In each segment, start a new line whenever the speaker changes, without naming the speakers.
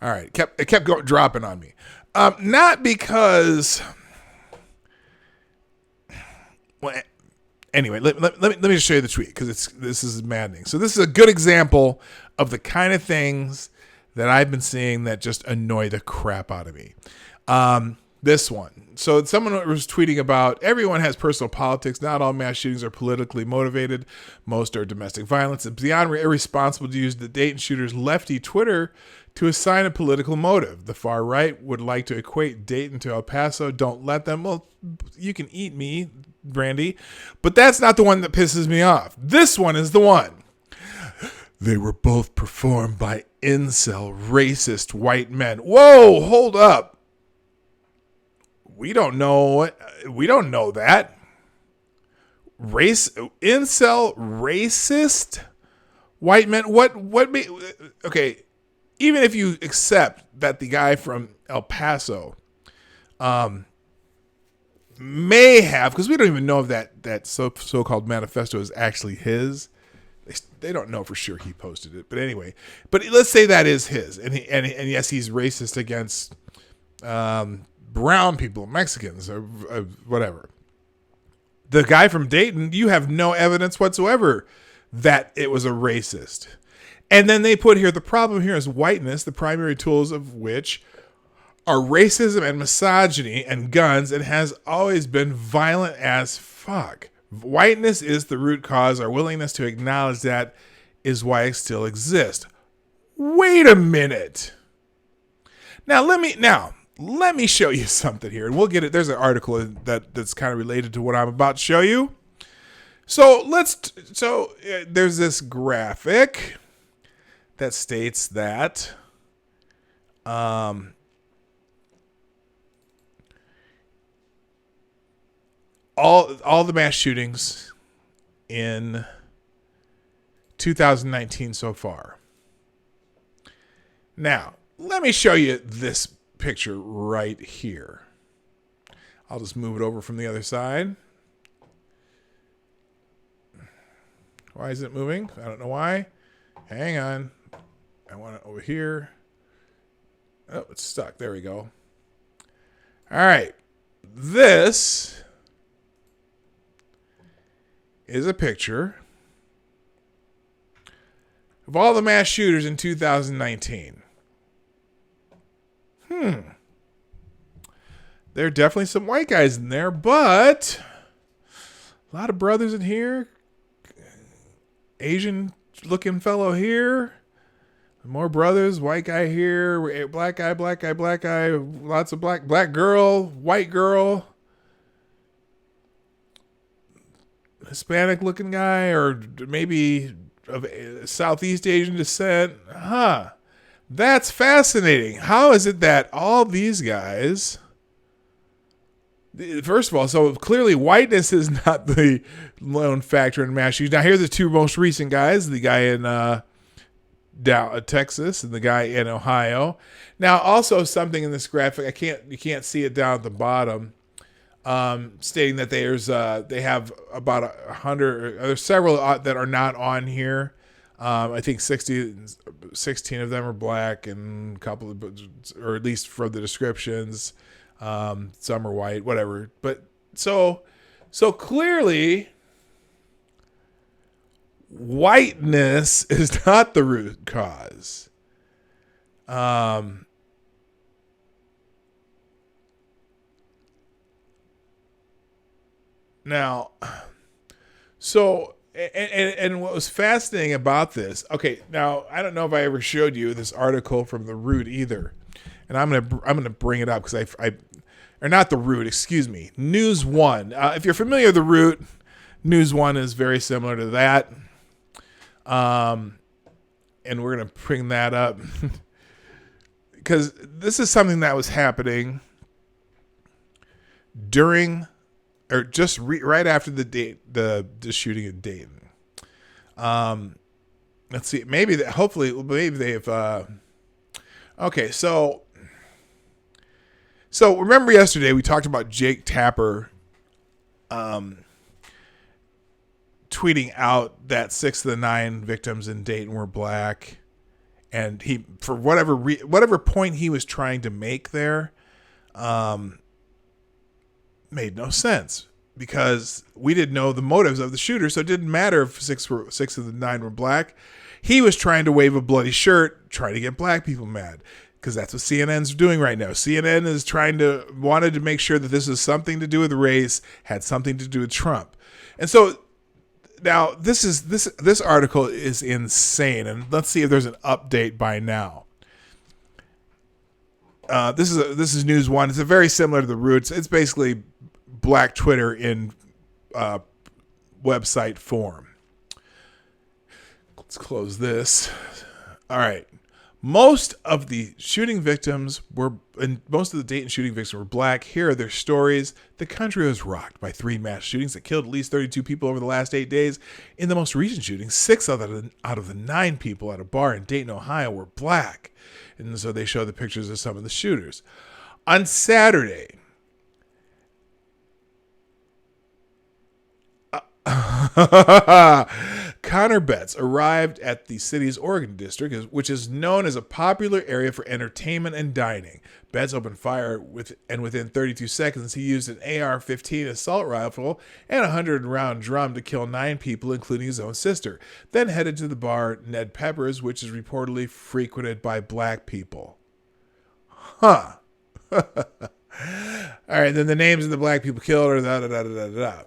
All right, it kept dropping on me. Not because. Well, anyway, let me just show you the tweet because this is maddening. So this is a good example of the kind of things that I've been seeing that just annoy the crap out of me. This one. So someone was tweeting about everyone has personal politics. Not all mass shootings are politically motivated. Most are domestic violence. It's beyond irresponsible to use the Dayton shooter's lefty Twitter to assign a political motive. The far right would like to equate Dayton to El Paso. Don't let them. Well, you can eat me, Brandy. But that's not the one that pisses me off. This one is the one. They were both performed by incel, racist white men. Whoa, hold up. We don't know that. Incel, racist white men. Okay, even if you accept that the guy from El Paso may have, because we don't even know if that so-called manifesto is actually his. They don't know for sure he posted it, but anyway. But let's say that is his, and yes, he's racist against brown people, Mexicans, or whatever. The guy from Dayton, you have no evidence whatsoever that it was a racist. And then they put here, the problem here is whiteness, the primary tools of which are racism and misogyny and guns, and has always been violent as fuck. Whiteness is the root cause. Our willingness to acknowledge that is why it still exists. Wait a minute. Now let me show you something here, and we'll get it. There's an article that's kind of related to what I'm about to show you. So there's this graphic that states that all the mass shootings in 2019 so far. Now, let me show you this picture right here. I'll just move it over from the other side. Why is it moving? I don't know why. Hang on. I want it over here. Oh, it's stuck. There we go. All right. This is a picture of all the mass shooters in 2019. There are definitely some white guys in there, but a lot of brothers in here. Asian looking fellow here. More brothers, white guy here, black guy, lots of black girl, white girl, Hispanic looking guy, or maybe of Southeast Asian descent. That's fascinating. How is it that all these guys, first of all, so clearly whiteness is not the lone factor in mass shootings. Now, here are the two most recent guys, the guy in Texas and the guy in Ohio. Now, also something in this graphic, you can't see it down at the bottom, stating that they have about 100, there's several that are not on here. I think 16 of them are black, and a couple or at least from the descriptions, some are white, whatever. But so clearly whiteness is not the root cause. Now, so, and what was fascinating about this, okay, now, I don't know if I ever showed you this article from The Root either, and I'm gonna bring it up because or not The Root, excuse me, News One. If you're familiar with The Root, News One is very similar to that, and we're gonna bring that up because this is something that was happening during, or just right after the shooting in Dayton. Let's see. Maybe they've. Okay, so remember yesterday we talked about Jake Tapper, tweeting out that 6 of the 9 victims in Dayton were black, and he, for whatever point he was trying to make there, made no sense because we didn't know the motives of the shooter, so it didn't matter if six of the 9 were black. He was trying to wave a bloody shirt, trying to get black people mad, because that's what CNN's doing right now. CNN is wanted to make sure that this is something to do with race, had something to do with Trump, and so now this article is insane, and let's see if there's an update by now. This is News One. It's a very similar to the Roots. It's basically Black Twitter in website form. Let's close this. All right. Most of the shooting victims most of the Dayton shooting victims were black. Here are their stories. The country was rocked by 3 mass shootings that killed at least 32 people over the last 8 days. In the most recent shooting, 6 out of the 9 people at a bar in Dayton, Ohio were black. And so they show the pictures of some of the shooters. On Saturday, Connor Betts arrived at the city's Oregon district, which is known as a popular area for entertainment and dining. Betts opened fire within 32 seconds, he used an AR-15 assault rifle and a 100-round drum to kill 9 people, including his own sister. Then headed to the bar Ned Pepper's, which is reportedly frequented by black people. Huh. All right, then the names of the black people killed are da-da-da-da-da-da.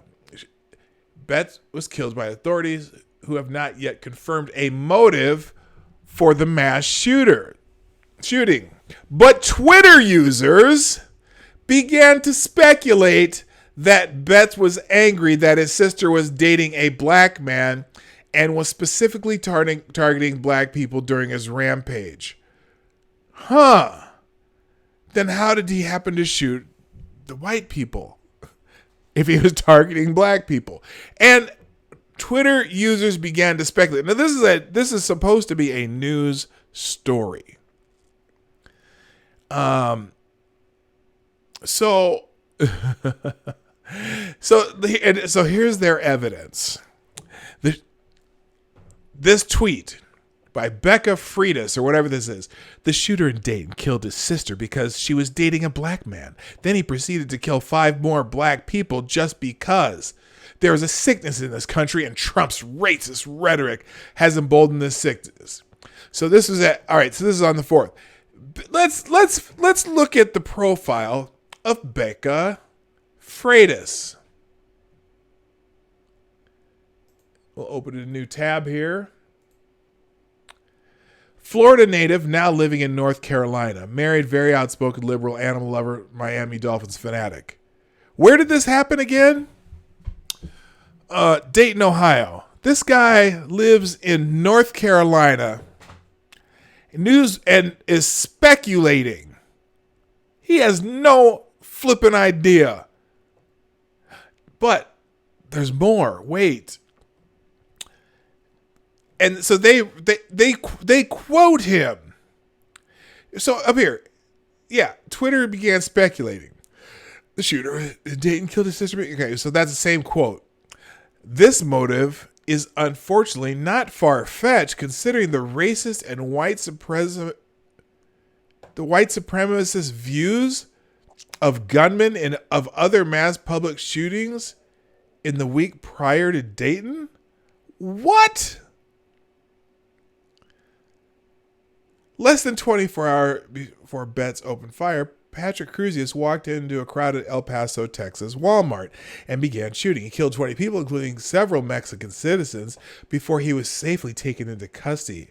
Betts was killed by authorities who have not yet confirmed a motive for the mass shooting. But Twitter users began to speculate that Betts was angry that his sister was dating a black man and was specifically targeting black people during his rampage. Huh. Then how did he happen to shoot the white people if he was targeting black people? And Twitter users began to speculate. Now, this is supposed to be a news story. So here's their evidence. This tweet by Becca Freitas, or whatever this is. The shooter in Dayton killed his sister because she was dating a black man. Then he proceeded to kill 5 more black people just because. There is a sickness in this country, and Trump's racist rhetoric has emboldened this sickness. So this is all right. So this is on the 4th. Let's look at the profile of Becca Freitas. We'll open a new tab here. Florida native, now living in North Carolina. Married, very outspoken liberal, animal lover, Miami Dolphins fanatic. Where did this happen again? Dayton, Ohio. This guy lives in North Carolina. News and is speculating. He has no flipping idea. But there's more. Wait. And so they quote him. So up here, yeah, Twitter began speculating. The shooter in Dayton killed his sister. Okay, so that's the same quote. This motive is unfortunately not far-fetched, considering the racist and white supremacist views of gunmen and of other mass public shootings in the week prior to Dayton. What? Less than 24 hours before Betts opened fire, Patrick Cruzius walked into a crowded El Paso, Texas Walmart and began shooting. He killed 20 people, including several Mexican citizens, before he was safely taken into custody.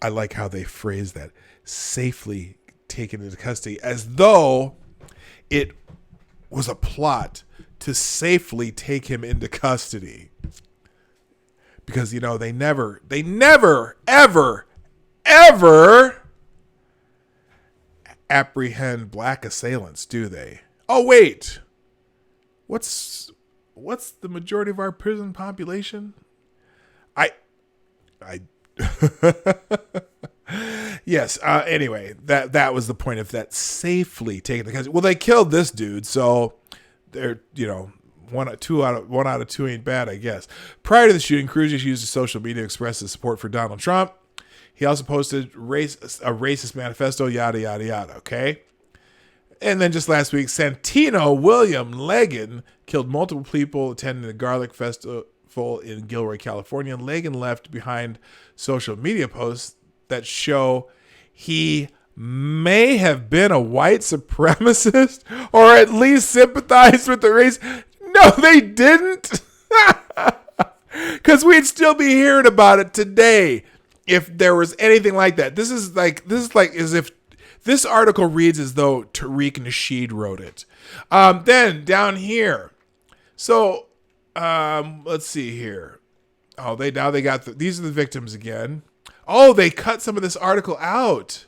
I like how they phrase that. Safely taken into custody, as though it was a plot to safely take him into custody. Because, you know, they never, ever apprehend black assailants, do they? Oh, wait. What's the majority of our prison population? Yes. Anyway, that was the point of that safely taking the country. Well, they killed this dude, so they're, you know, one out of two ain't bad, I guess. Prior to the shooting, Cruz just used his social media to express his support for Donald Trump. He also posted a racist manifesto, yada, yada, yada, okay? And then just last week, Santino William Legan killed multiple people attending the Garlic Festival in Gilroy, California. Legan left behind social media posts that show he may have been a white supremacist or at least sympathized with the race. No, they didn't. Because we'd still be hearing about it today if there was anything like that. This is like as if this article reads as though Tariq Nasheed wrote it. Then down here, so let's see here. Oh, they got these are the victims again. Oh, they cut some of this article out.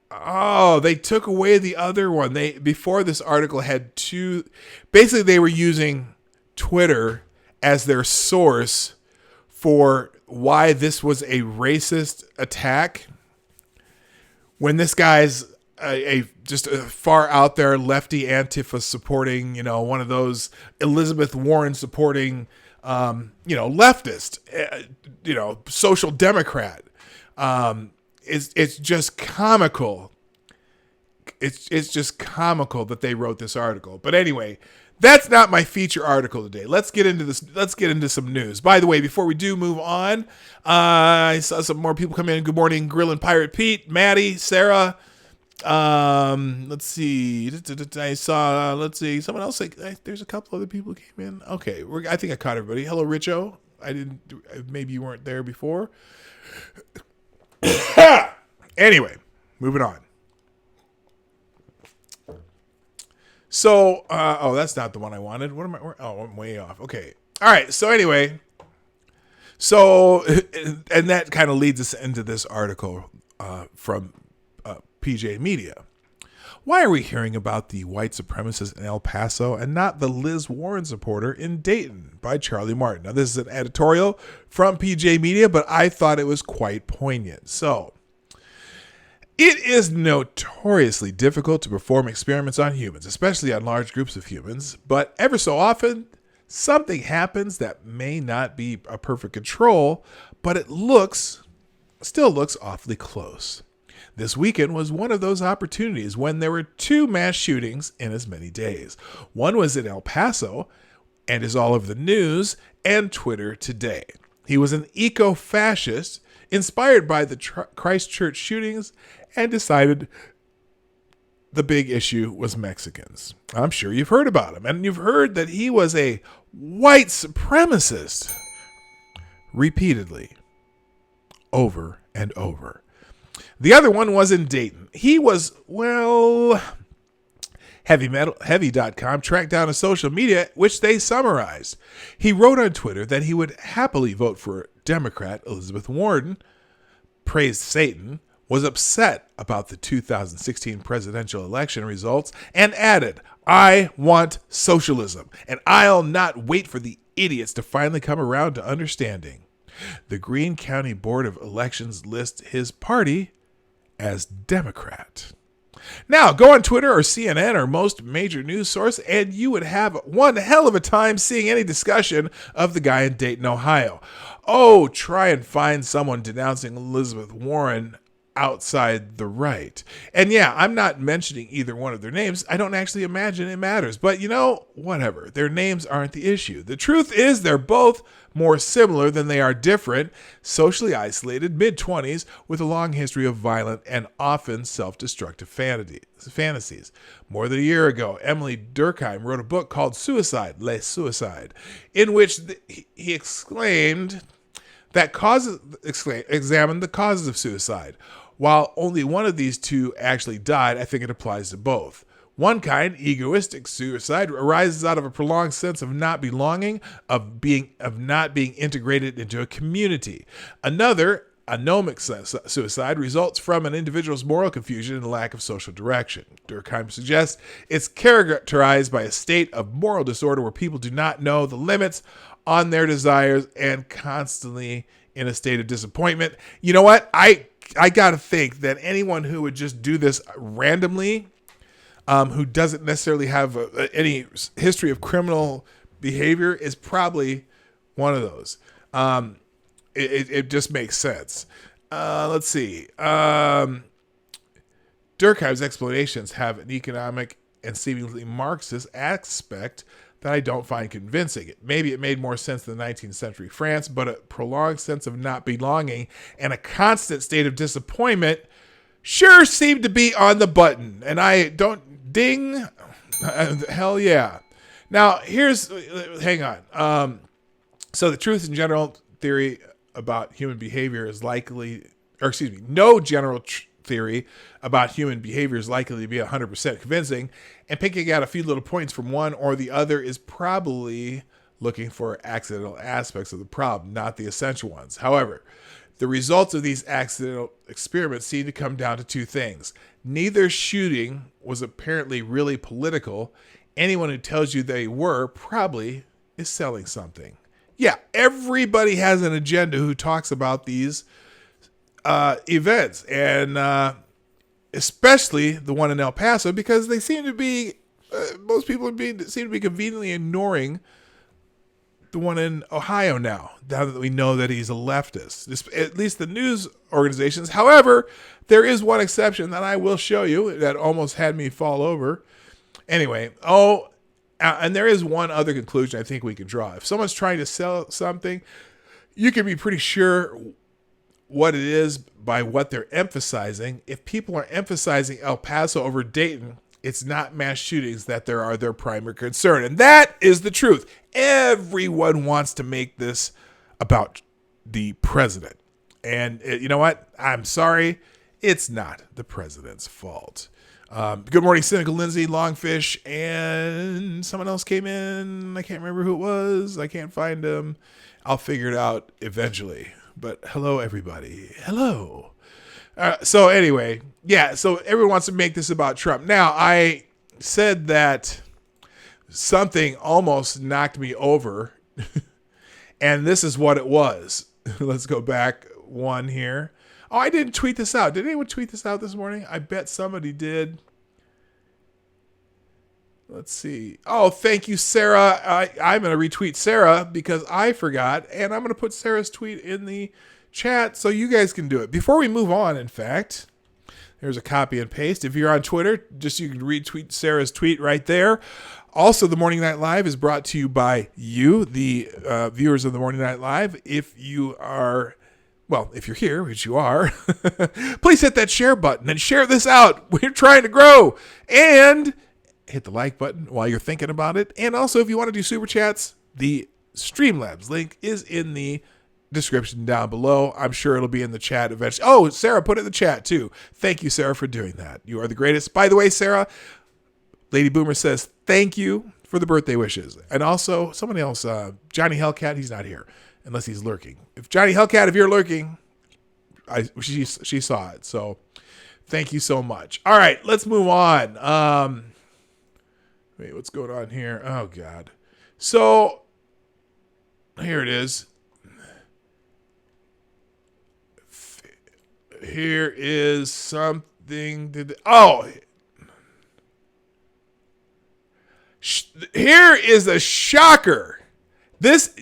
Oh, they took away the other one. Before this article had two. Basically, they were using Twitter as their source for why this was a racist attack. When this guy's just a far out there lefty Antifa supporting, one of those Elizabeth Warren supporting, leftist, social democrat. It's just comical. It's just comical that they wrote this article. But anyway, that's not my feature article today. Let's get into this. Let's get into some news. By the way, before we do move on, I saw some more people come in. Good morning, Grill and Pirate Pete, Maddie, Sarah. Let's see. I saw. Let's see. Someone else. There's a couple other people who came in. Okay, I think I caught everybody. Hello, Richo. I didn't. Maybe you weren't there before. Anyway, moving on. So, that's not the one I wanted. What am I? Oh, I'm way off. Okay. All right. So anyway, and that kind of leads us into this article from PJ Media. Why are we hearing about the white supremacist in El Paso and not the Liz Warren supporter in Dayton? By Charlie Martin. Now, this is an editorial from PJ Media, but I thought it was quite poignant. So, it is notoriously difficult to perform experiments on humans, especially on large groups of humans, but ever so often, something happens that may not be a perfect control, but it still looks awfully close. This weekend was one of those opportunities when there were 2 mass shootings in as many days. One was in El Paso and is all over the news and Twitter today. He was an eco-fascist inspired by the Christchurch shootings and decided the big issue was Mexicans. I'm sure you've heard about him, and you've heard that he was a white supremacist repeatedly, over and over. The other one was in Dayton. He was, Heavy.com tracked down a social media, which they summarized. He wrote on Twitter that he would happily vote for Democrat Elizabeth Warren, praised Satan, was upset about the 2016 presidential election results, and added, "I want socialism, and I'll not wait for the idiots to finally come around to understanding." The Greene County Board of Elections lists his party as Democrat. Now, go on Twitter or CNN or most major news source, and you would have one hell of a time seeing any discussion of the guy in Dayton, Ohio. Oh, try and find someone denouncing Elizabeth Warren outside the right. And yeah, I'm not mentioning either one of their names. I don't actually imagine it matters. But whatever. Their names aren't the issue. The truth is they're both more similar than they are different, socially isolated, mid-20s, with a long history of violent and often self-destructive fantasies. More than a year ago, Emily Durkheim wrote a book called Suicide, Les Suicide, in which he examined the causes of suicide. While only one of these two actually died, I think it applies to both. One kind, egoistic suicide, arises out of a prolonged sense of not belonging, of not being integrated into a community. Another, anomic suicide, results from an individual's moral confusion and lack of social direction. Durkheim suggests it's characterized by a state of moral disorder where people do not know the limits on their desires and constantly in a state of disappointment. You know what? I got to think that anyone who would just do this randomly, who doesn't necessarily have any history of criminal behavior, is probably one of those. it just makes sense. Let's see. Durkheim's explanations have an economic and seemingly Marxist aspect that I don't find convincing. Maybe it made more sense in the 19th century France, but a prolonged sense of not belonging and a constant state of disappointment sure seemed to be on the button. And I don't ding. Hell yeah. Now, hang on. So the truth in general theory about human behavior is no general theory about human behavior is likely to be 100% convincing, and picking out a few little points from one or the other is probably looking for accidental aspects of the problem, not the essential ones. However, the results of these accidental experiments seem to come down to two things. Neither shooting was apparently really political. Anyone who tells you they were probably is selling something. Yeah, everybody has an agenda who talks about these events, and especially the one in El Paso, because they seem to be, most people seem to be conveniently ignoring the one in Ohio now that we know that he's a leftist, at least the news organizations. However, there is one exception that I will show you that almost had me fall over. Anyway, and there is one other conclusion I think we can draw. If someone's trying to sell something, you can be pretty sure what it is by what they're emphasizing. If people are emphasizing El Paso over Dayton, it's not mass shootings that are their primary concern. And that is the truth. Everyone wants to make this about the president. And you know what? I'm sorry. It's not the president's fault. Good morning, Cynical Lindsay, Longfish, and someone else came in. I can't remember who it was. I can't find him. I'll figure it out eventually. But hello, everybody. Hello. So anyway, yeah, so everyone wants to make this about Trump. Now, I said that something almost knocked me over, and this is what it was. Let's go back one here. Oh, I didn't tweet this out. Did anyone tweet this out this morning? I bet somebody did. Let's see. Oh, thank you, Sarah. I'm going to retweet Sarah because I forgot, and I'm going to put Sarah's tweet in the chat so you guys can do it. Before we move on, in fact, there's a copy and paste. If you're on Twitter, you can retweet Sarah's tweet right there. Also, the Morning Night Live is brought to you by you, the viewers of the Morning Night Live. If you're here, which you are, please hit that share button and share this out. We're trying to grow. And hit the like button while you're thinking about it. And also, if you want to do super chats, the Streamlabs link is in the description down below. I'm sure it'll be in the chat eventually. Oh, Sarah put it in the chat too. Thank you, Sarah, for doing that. You are the greatest. By the way, Sarah, Lady Boomer says thank you for the birthday wishes. And also, someone else, Johnny Hellcat, he's not here unless he's lurking. If Johnny Hellcat, if you're lurking, she saw it. So thank you so much. All right, let's move on. Wait, what's going on here? Oh, God. So, here it is. Here is something here is a shocker. This,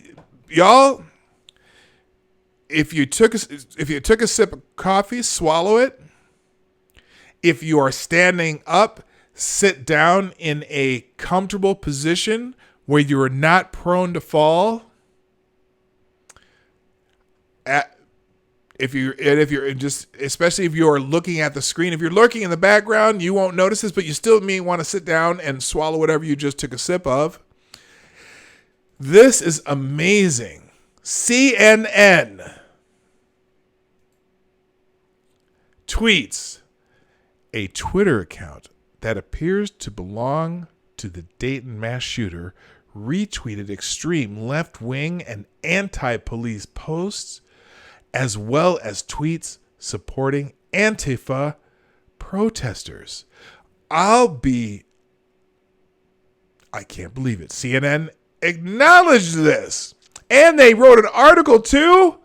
y'all, if you took a sip of coffee, swallow it. If you are standing up, sit down in a comfortable position where you are not prone to fall. Especially if you're looking at the screen, if you're lurking in the background, you won't notice this, but you still may want to sit down and swallow whatever you just took a sip of. This is amazing. CNN tweets a Twitter account that appears to belong to the Dayton mass shooter retweeted extreme left-wing and anti-police posts, as well as tweets supporting Antifa protesters. I can't believe it. CNN acknowledged this. And they wrote an article too.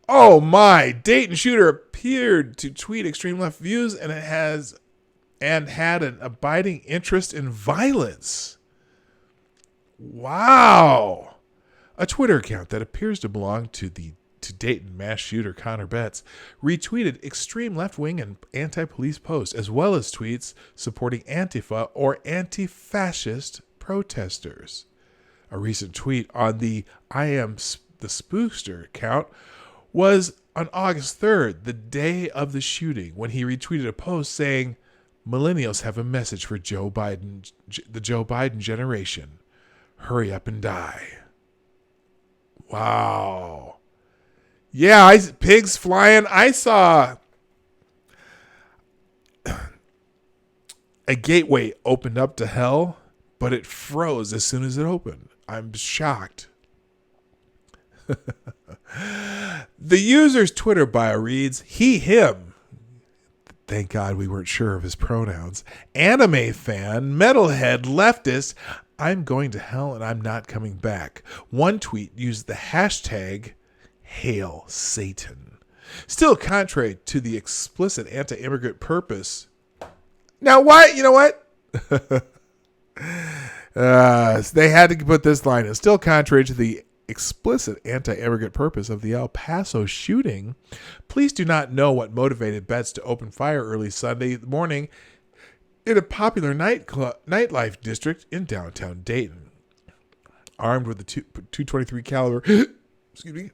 Oh my, Dayton shooter appeared to tweet extreme left views and had an abiding interest in violence. Wow. A Twitter account that appears to belong to Dayton mass shooter Connor Betts retweeted extreme left-wing and anti-police posts, as well as tweets supporting Antifa or anti-fascist protesters. A recent tweet on the I Am the Spookster account was on August 3rd, the day of the shooting, when he retweeted a post saying, "Millennials have a message for Joe Biden, the Joe Biden generation. Hurry up and die." Wow. Yeah, pigs flying. I saw a gateway opened up to hell, but it froze as soon as it opened. I'm shocked. The user's Twitter bio reads, he, him. Thank God we weren't sure of his pronouns. Anime fan, metalhead, leftist. I'm going to hell and I'm not coming back. One tweet used the hashtag Hail Satan. Still contrary to the explicit anti-immigrant purpose. Now what? You know what? They had to put this line in. Still contrary to the explicit anti-immigrant purpose of the El Paso shooting, police do not know what motivated Betts to open fire early Sunday morning in a popular nightlife district in downtown Dayton. Armed with a 223 caliber, excuse me,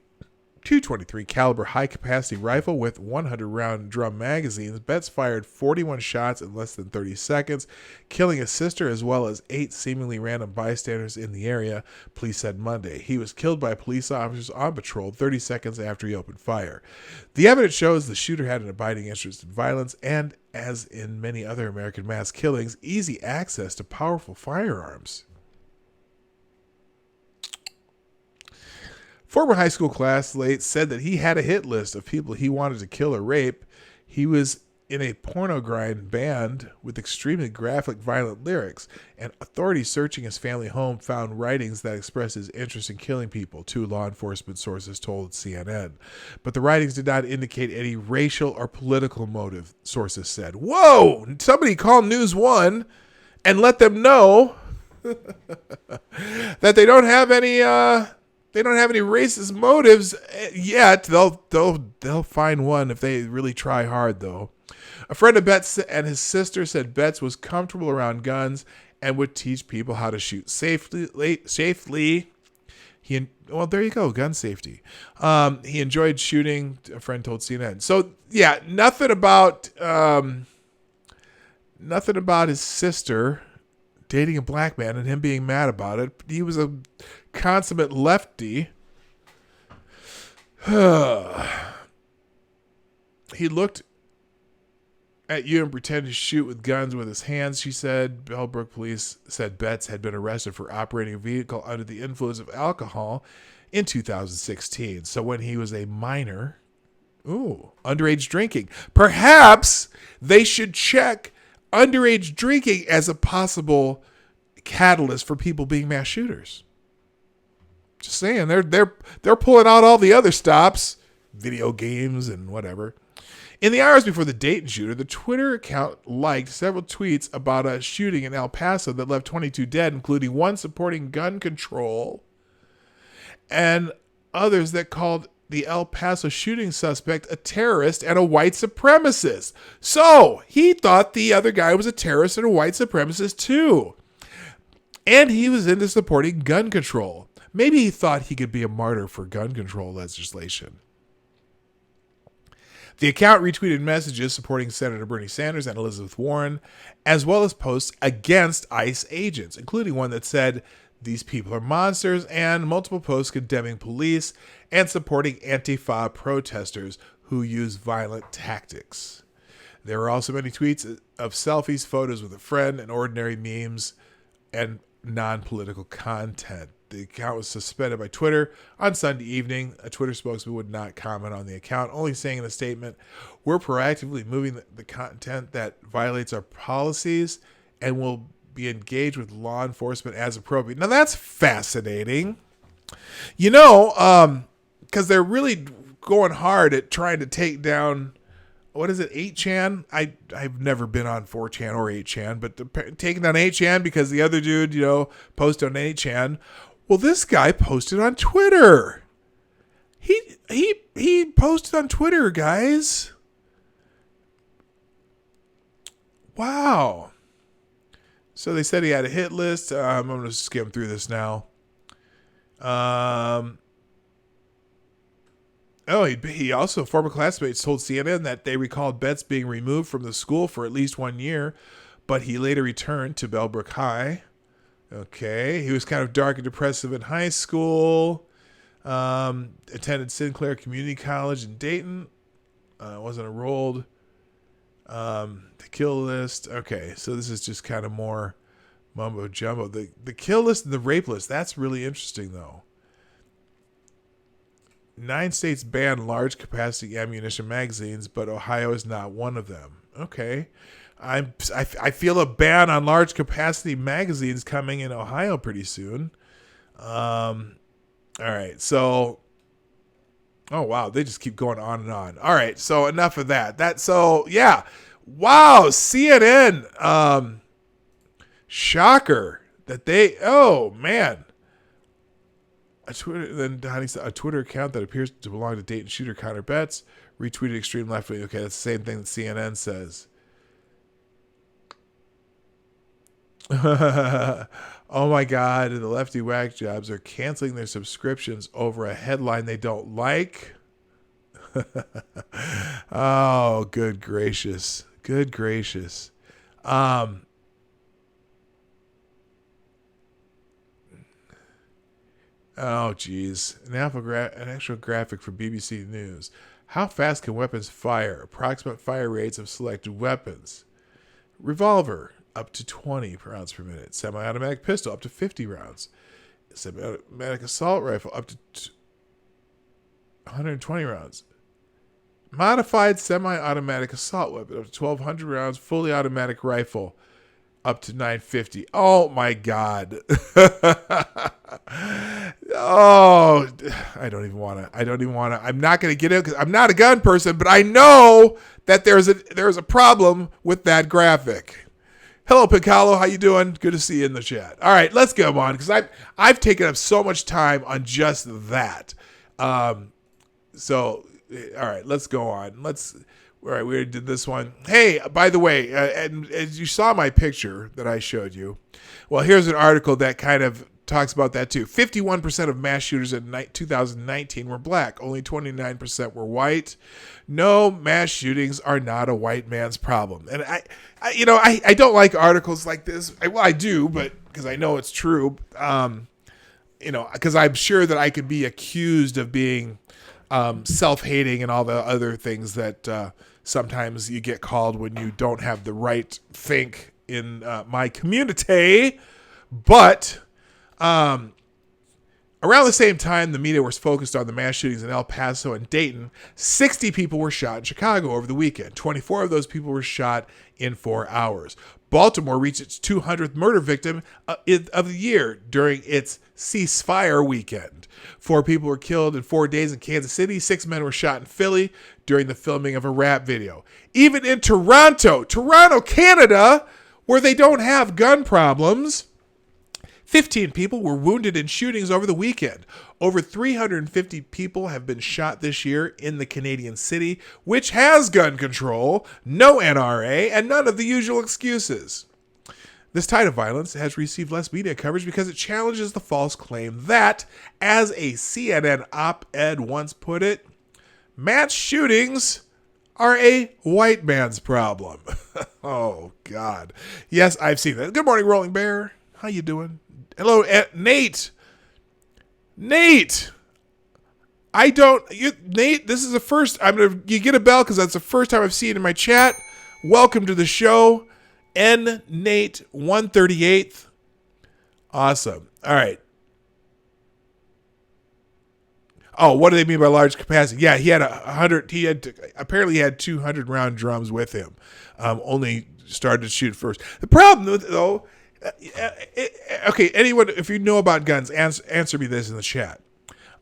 223 caliber high-capacity rifle with 100-round drum magazines, Betts fired 41 shots in less than 30 seconds, killing his sister as well as 8 seemingly random bystanders in the area, police said Monday. He was killed by police officers on patrol 30 seconds after he opened fire. The evidence shows the shooter had an abiding interest in violence and, as in many other American mass killings, easy access to powerful firearms. Former high school classmate said that he had a hit list of people he wanted to kill or rape. He was in a porno grind band with extremely graphic, violent lyrics, and authorities searching his family home found writings that expressed his interest in killing people, 2 law enforcement sources told CNN. But the writings did not indicate any racial or political motive, sources said. Whoa! Somebody call News One and let them know that they don't have any racist motives yet. They'll find one if they really try hard, though. A friend of Betts and his sister said Betts was comfortable around guns and would teach people how to shoot safely. Well, there you go, gun safety. He enjoyed shooting, a friend told CNN. So yeah, nothing about his sister dating a black man and him being mad about it. He was a consummate lefty. He looked at you and pretended to shoot with guns with his hands, she said. Bellbrook police said Betts had been arrested for operating a vehicle under the influence of alcohol in 2016. So when he was a minor, underage drinking. Perhaps they should check underage drinking as a possible catalyst for people being mass shooters. Just saying, they're pulling out all the other stops, video games and whatever. In the hours before the Dayton shooter, the Twitter account liked several tweets about a shooting in El Paso that left 22 dead, including one supporting gun control and others that called the El Paso shooting suspect a terrorist and a white supremacist. So he thought the other guy was a terrorist and a white supremacist too. And he was into supporting gun control. Maybe he thought he could be a martyr for gun control legislation. The account retweeted messages supporting Senator Bernie Sanders and Elizabeth Warren, as well as posts against ICE agents, including one that said, "These people are monsters," and multiple posts condemning police and supporting Antifa protesters who use violent tactics. There were also many tweets of selfies, photos with a friend, and ordinary memes and non-political content. The account was suspended by Twitter on Sunday evening. A Twitter spokesman would not comment on the account, only saying in a statement, "We're proactively moving the content that violates our policies and will be engaged with law enforcement as appropriate." Now that's fascinating. Because they're really going hard at trying to take down, what is it, 8chan? I've never been on 4chan or 8chan, but taking down 8chan because the other dude, posted on 8chan. Well, this guy posted on Twitter. He posted on Twitter, guys. Wow. So they said he had a hit list. I'm going to skim through this now. He also, former classmates told CNN that they recalled Betts being removed from the school for at least 1 year, but he later returned to Bellbrook High. Okay. He was kind of dark and depressive in high school. Attended Sinclair Community College in Dayton. Wasn't enrolled. The kill list. Okay. So this is just kind of more mumbo jumbo. The kill list and the rape list. That's really interesting, though. 9 states ban large capacity ammunition magazines, but Ohio is not one of them. Okay. I feel a ban on large capacity magazines coming in Ohio pretty soon. All right. So, oh wow, they just keep going on and on. All right. So enough of that. Yeah. Wow. CNN. Shocker that oh man. A Twitter account that appears to belong to Dayton shooter Connor Betts retweeted extreme left wing. Okay, that's the same thing that CNN says. Oh my God, the lefty whack jobs are canceling their subscriptions over a headline they don't like. Oh, good gracious. Good gracious. Oh, geez. An actual graphic for BBC News. How fast can weapons fire? Approximate fire rates of selected weapons. Revolver, up to 20 rounds per minute. Semi-automatic pistol, up to 50 rounds. Semi-automatic assault rifle, up to 120 rounds. Modified semi-automatic assault weapon, up to 1,200 rounds. Fully automatic rifle, up to 950. Oh my God. Oh, I don't even want to. I'm not going to get it because I'm not a gun person, but I know that there's a problem with that graphic. Hello, Piccolo. How you doing? Good to see you in the chat. All right, let's go on because I've taken up so much time on just that. So, all right, let's go on. All right, we did this one. Hey, by the way, and as you saw my picture that I showed you, well, here's an article that kind of talks about that too. 51% of mass shooters in 2019 were black. Only 29% were white. No, mass shootings are not a white man's problem. And I don't like articles like this. I do, but because I know it's true. Because I'm sure that I could be accused of being self-hating and all the other things that sometimes you get called when you don't have the right think in my community. But around the same time the media was focused on the mass shootings in El Paso and Dayton, 60 people were shot in Chicago over the weekend. 24 of those people were shot in 4 hours. Baltimore reached its 200th murder victim of the year during its ceasefire weekend. 4 people were killed in 4 days in Kansas City. 6 men were shot in Philly during the filming of a rap video. Even in Toronto, Canada, where they don't have gun problems, 15 people were wounded in shootings over the weekend. Over 350 people have been shot this year in the Canadian city, which has gun control, no NRA, and none of the usual excuses. This tide of violence has received less media coverage because it challenges the false claim that, as a CNN op-ed once put it, mass shootings are a white man's problem. Oh, God. Yes, I've seen that. Good morning, Rolling Bear. How you doing? Hello, Nate. Nate, Nate, this is the first, you get a bell because that's the first time I've seen it in my chat. Welcome to the show. Nate 138th. Awesome. All right. Oh, what do they mean by large capacity? Yeah, he had apparently he had 200 round drums with him. Only started to shoot first. The problem though, okay, anyone, if you know about guns, answer me this in the chat.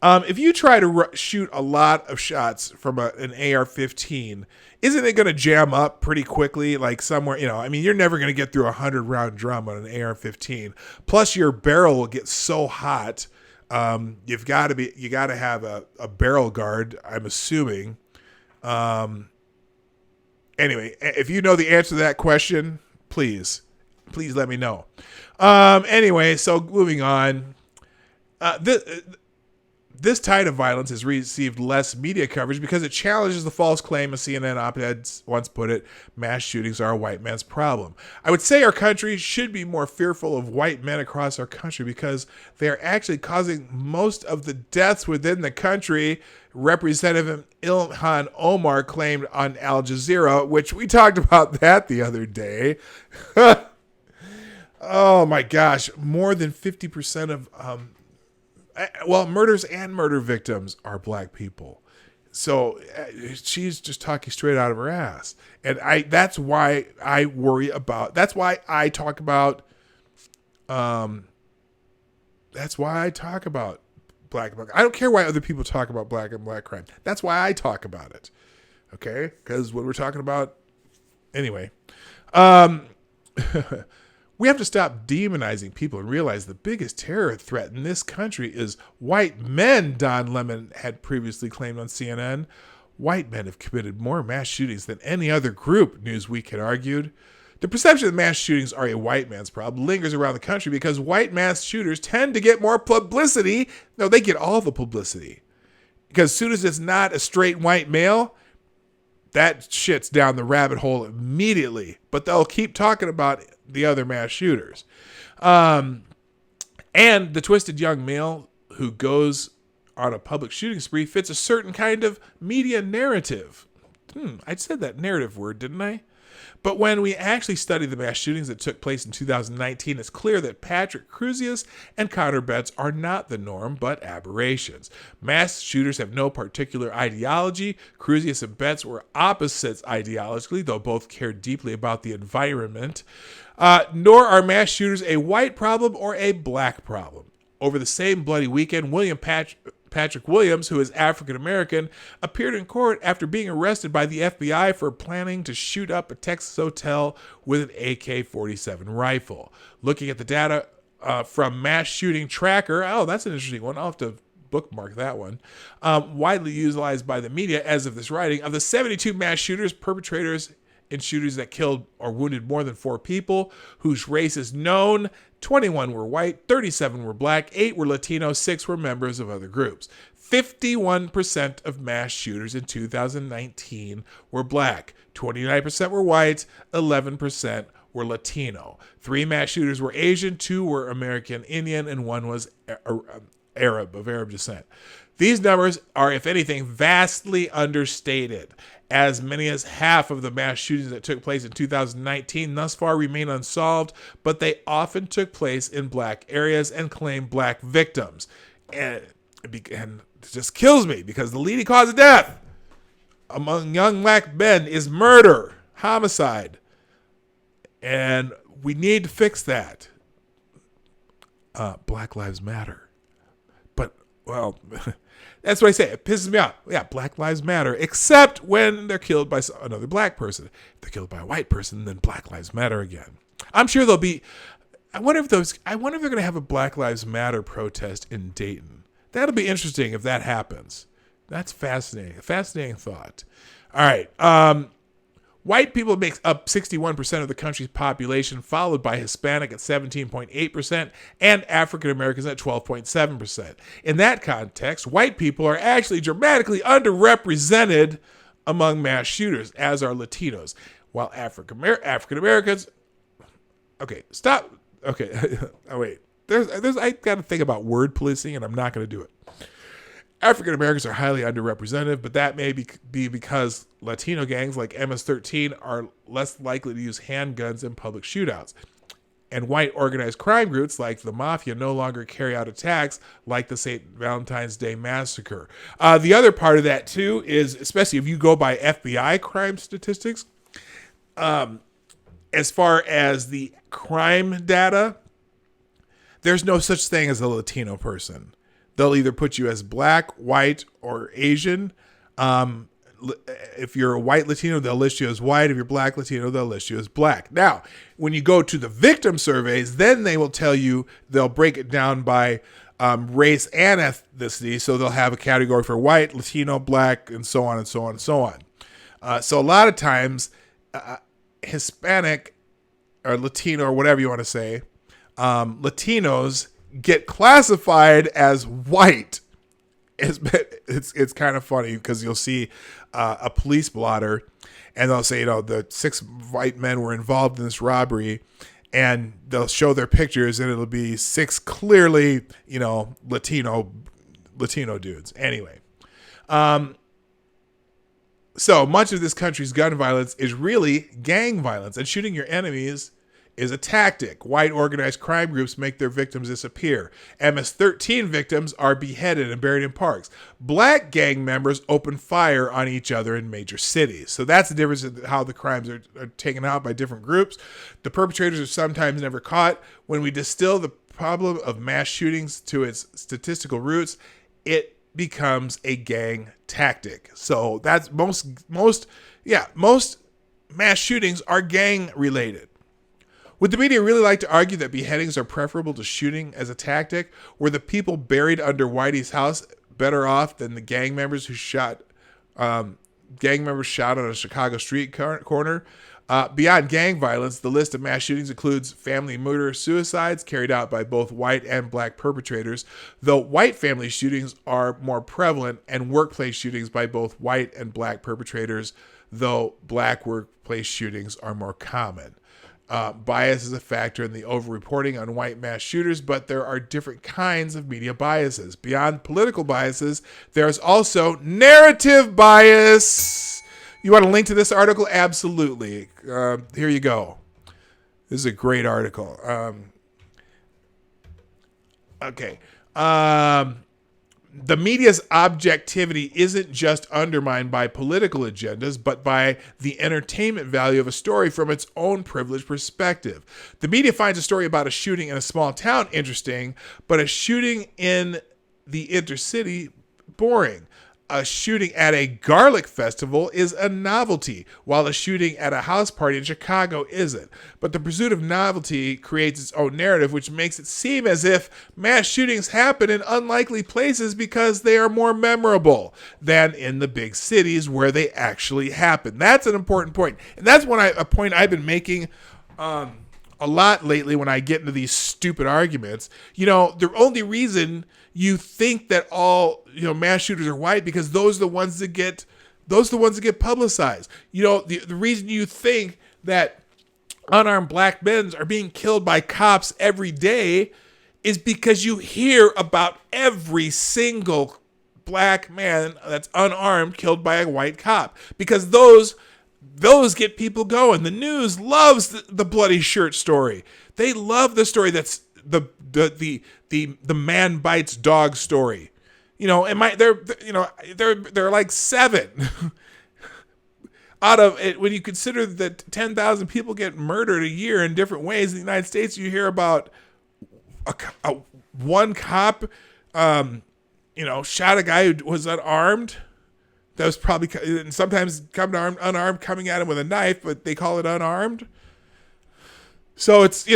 If you try to shoot a lot of shots from an AR-15, isn't it going to jam up pretty quickly? Like somewhere, you're never going to get through a 100 round drum on an AR-15. Plus, your barrel will get so hot You got to have a barrel guard, I'm assuming. Anyway, if you know the answer to that question, please let me know. Anyway, so moving on. This type of violence has received less media coverage because it challenges the false claim, a CNN op-ed once put it, mass shootings are a white man's problem. I would say our country should be more fearful of white men across our country because they are actually causing most of the deaths within the country, Representative Ilhan Omar claimed on Al Jazeera, which we talked about that the other day. Oh my gosh, more than 50% of murders and murder victims are black people. So she's just talking straight out of her ass. And that's why I worry about, that's why I talk about black. I don't care why other people talk about black and black crime. That's why I talk about it. Okay? Because what we're talking about, anyway. We have to stop demonizing people and realize the biggest terror threat in this country is white men, Don Lemon had previously claimed on CNN. White men have committed more mass shootings than any other group, Newsweek had argued. The perception that mass shootings are a white man's problem lingers around the country because white mass shooters tend to get more publicity. No, they get all the publicity. Because as soon as it's not a straight white male, that shit's down the rabbit hole immediately. But they'll keep talking about the other mass shooters. And the twisted young male who goes on a public shooting spree fits a certain kind of media narrative. I said that narrative word, didn't I? But when we actually study the mass shootings that took place in 2019, it's clear that Patrick Crusius and Connor Betts are not the norm, but aberrations. Mass shooters have no particular ideology. Crusius and Betts were opposites ideologically, though both cared deeply about the environment. Nor are mass shooters a white problem or a black problem. Over the same bloody weekend, Patrick Williams, who is African-American, appeared in court after being arrested by the FBI for planning to shoot up a Texas hotel with an AK-47 rifle. Looking at the data from Mass Shooting Tracker, oh, that's an interesting one. I'll have to bookmark that one. Widely utilized by the media as of this writing, of the 72 mass shooters, perpetrators in shootings that killed or wounded more than 4 people, whose race is known, 21 were white, 37 were black, 8 were Latino, 6 were members of other groups. 51% of mass shooters in 2019 were black, 29% were white, 11% were Latino. 3 mass shooters were Asian, 2 were American Indian, and 1 was Arab, of Arab descent. These numbers are, if anything, vastly understated. As many as half of the mass shootings that took place in 2019 thus far remain unsolved, but they often took place in black areas and claim black victims. And it just kills me because the leading cause of death among young black men is murder, homicide. And we need to fix that. Black Lives Matter. But, well... That's what I say. It pisses me off. Yeah, Black Lives Matter, except when they're killed by another black person. If they're killed by a white person, then Black Lives Matter again. I'm sure there'll be. I wonder if they're going to have a Black Lives Matter protest in Dayton. That'll be interesting if that happens. That's fascinating. A fascinating thought. All right. White people make up 61% of the country's population, followed by Hispanic at 17.8% and African Americans at 12.7%. In that context, white people are actually dramatically underrepresented among mass shooters, as are Latinos, while African Americans. Okay, stop. Okay, oh wait. I got to think about word policing, and I'm not going to do it. African Americans are highly underrepresented, but that may be because Latino gangs like MS-13 are less likely to use handguns in public shootouts. And white organized crime groups like the Mafia no longer carry out attacks like the St. Valentine's Day Massacre. The other part of that, too, is, especially if you go by FBI crime statistics, as far as the crime data, there's no such thing as a Latino person. They'll either put you as black, white, or Asian. If you're a white Latino, they'll list you as white. If you're black Latino, they'll list you as black. Now, when you go to the victim surveys, then they will tell you, they'll break it down by race and ethnicity. So they'll have a category for white, Latino, black, and so on and so on and so on. So a lot of times, Hispanic or Latino or whatever you want to say, Latinos get classified as white. It's kind of funny because you'll see a police blotter and they'll say, the 6 white men were involved in this robbery, and they'll show their pictures and it'll be 6 clearly, Latino dudes. Anyway, so much of this country's gun violence is really gang violence, and shooting your enemies is a tactic. White organized crime groups make their victims disappear. MS-13 victims are beheaded and buried in parks. Black gang members open fire on each other in major cities. So that's the difference in how the crimes are taken out by different groups. The perpetrators are sometimes never caught. When we distill the problem of mass shootings to its statistical roots, it becomes a gang tactic. So that's most mass shootings are gang related. Would the media really like to argue that beheadings are preferable to shooting as a tactic? Were the people buried under Whitey's house better off than the gang members shot on a Chicago street corner? Beyond gang violence, the list of mass shootings includes family murder, suicides carried out by both white and black perpetrators, though white family shootings are more prevalent, and workplace shootings by both white and black perpetrators, though black workplace shootings are more common. Bias is a factor in the over-reporting on white mass shooters, but there are different kinds of media biases. Beyond political biases, there's also narrative bias. You want a link to this article? Absolutely. Here you go. This is a great article. Okay. The media's objectivity isn't just undermined by political agendas, but by the entertainment value of a story from its own privileged perspective. The media finds a story about a shooting in a small town interesting, but a shooting in the intercity boring. A shooting at a garlic festival is a novelty, while a shooting at a house party in Chicago isn't. But the pursuit of novelty creates its own narrative, which makes it seem as if mass shootings happen in unlikely places because they are more memorable than in the big cities where they actually happen. That's an important point. And that's a point I've been making a lot lately when I get into these stupid arguments. The only reason you think that all mass shooters are white because those are the ones that get publicized. The reason you think that unarmed black men are being killed by cops every day is because you hear about every single black man that's unarmed killed by a white cop, because those get people going. The news loves the bloody shirt story. They love the story that's the man bites dog story. They're like 7 out of it. When you consider that 10,000 people get murdered a year in different ways in the United States, you hear about one cop, shot a guy who was unarmed. That was probably, and sometimes unarmed coming at him with a knife, but they call it unarmed. So it's,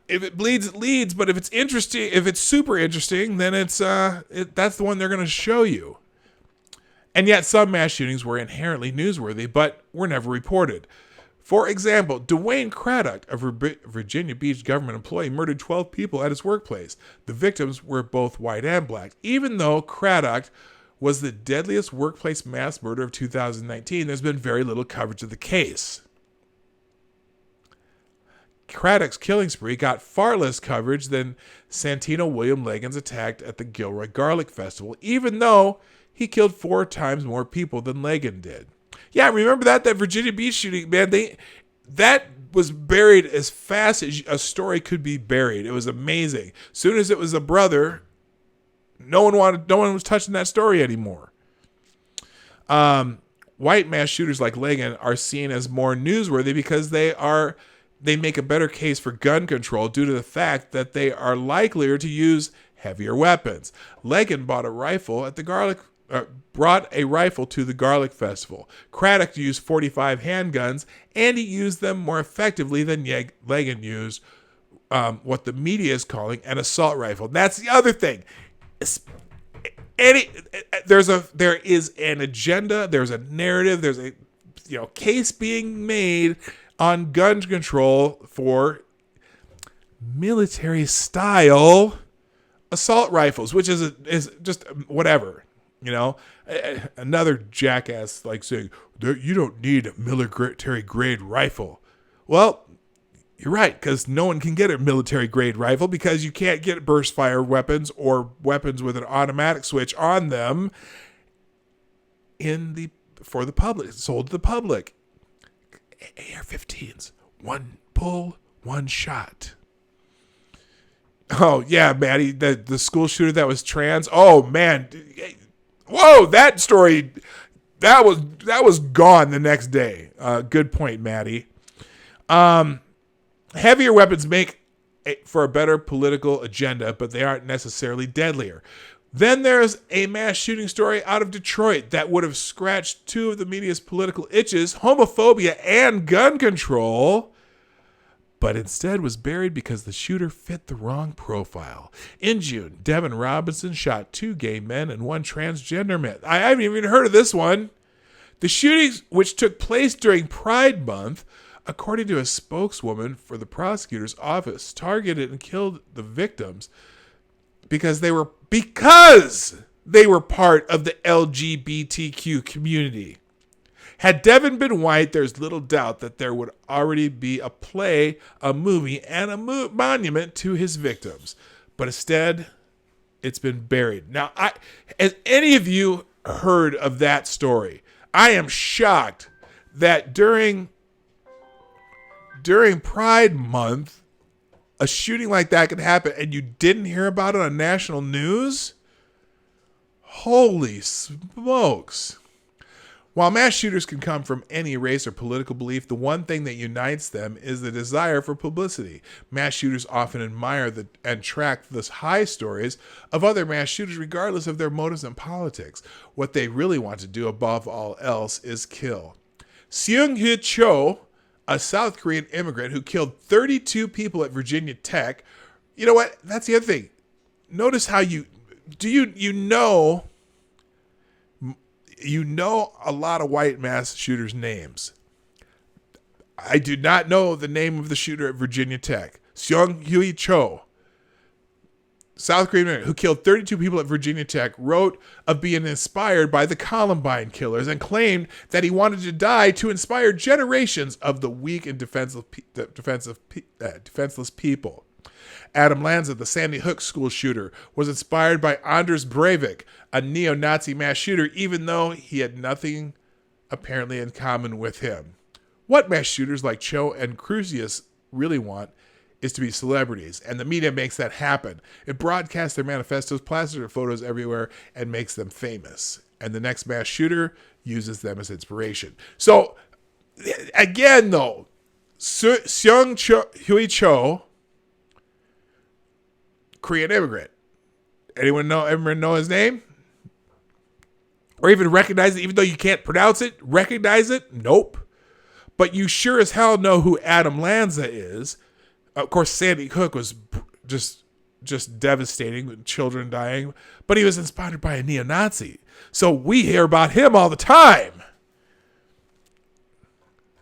if it bleeds, it leads. But if it's interesting, if it's super interesting, then that's the one they're going to show you. And yet some mass shootings were inherently newsworthy, but were never reported. For example, Dwayne Craddock, a Virginia Beach government employee, murdered 12 people at his workplace. The victims were both white and black. Even though Craddock was the deadliest workplace mass murder of 2019, there's been very little coverage of the case. Craddock's killing spree got far less coverage than Santino William Legan's attack at the Gilroy Garlic Festival, even though he killed 4 times more people than Legan did. Yeah, remember that Virginia Beach shooting, man? That was buried as fast as a story could be buried. It was amazing. As soon as it was a brother, no one was touching that story anymore. White mass shooters like Legan are seen as more newsworthy because they make a better case for gun control due to the fact that they are likelier to use heavier weapons. Legan brought a rifle to the Garlic Festival. Craddock used .45 handguns, and he used them more effectively than Legan used what the media is calling an assault rifle. That's the other thing. There is an agenda. There's a narrative. There's a case being made on gun control for military style assault rifles, which is just whatever. Another jackass like saying you don't need a military grade rifle. Well, you're right, because no one can get a military grade rifle because you can't get burst fire weapons or weapons with an automatic switch on them for the public, sold to the public. AR-15s, one pull, one shot. Oh yeah, Maddie, the school shooter that was trans. Oh man, whoa, that story, that was gone the next day. Good point, Maddie. Heavier weapons make for a better political agenda, but they aren't necessarily deadlier. Then there's a mass shooting story out of Detroit that would have scratched two of the media's political itches, homophobia and gun control, but instead was buried because the shooter fit the wrong profile. In June, Devin Robinson shot 2 gay men and 1 transgender man. I haven't even heard of this one. The shootings, which took place during Pride Month, according to a spokeswoman for the prosecutor's office, targeted and killed the victims because they were part of the LGBTQ community. Had Devin been white, there's little doubt that there would already be a play, a movie, and a monument to his victims. But instead, it's been buried. Now, has any of you heard of that story? I am shocked that during Pride Month, a shooting like that could happen and you didn't hear about it on national news? Holy smokes. While mass shooters can come from any race or political belief, the one thing that unites them is the desire for publicity. Mass shooters often admire and track the high stories of other mass shooters regardless of their motives and politics. What they really want to do above all else is kill. Seung-Hee Cho, a South Korean immigrant who killed 32 people at Virginia Tech. You know what? That's the other thing. Notice how you know a lot of white mass shooters' names. I do not know the name of the shooter at Virginia Tech. Seung-Hee Cho, South Korean immigrant who killed 32 people at Virginia Tech, wrote of being inspired by the Columbine killers and claimed that he wanted to die to inspire generations of the weak and defenseless people. Adam Lanza, the Sandy Hook school shooter, was inspired by Anders Breivik, a neo-Nazi mass shooter, even though he had nothing apparently in common with him. What mass shooters like Cho and Crusius really want is to be celebrities, and the media makes that happen. It broadcasts their manifestos, plasters their photos everywhere, and makes them famous. And the next mass shooter uses them as inspiration. So, again, though, Seung-Hee Cho, Korean immigrant. Anyone know his name? Or even recognize it, even though you can't pronounce it? Recognize it? Nope. But you sure as hell know who Adam Lanza is. Of course, Sandy Hook was just devastating with children dying, but he was inspired by a neo-Nazi. So we hear about him all the time.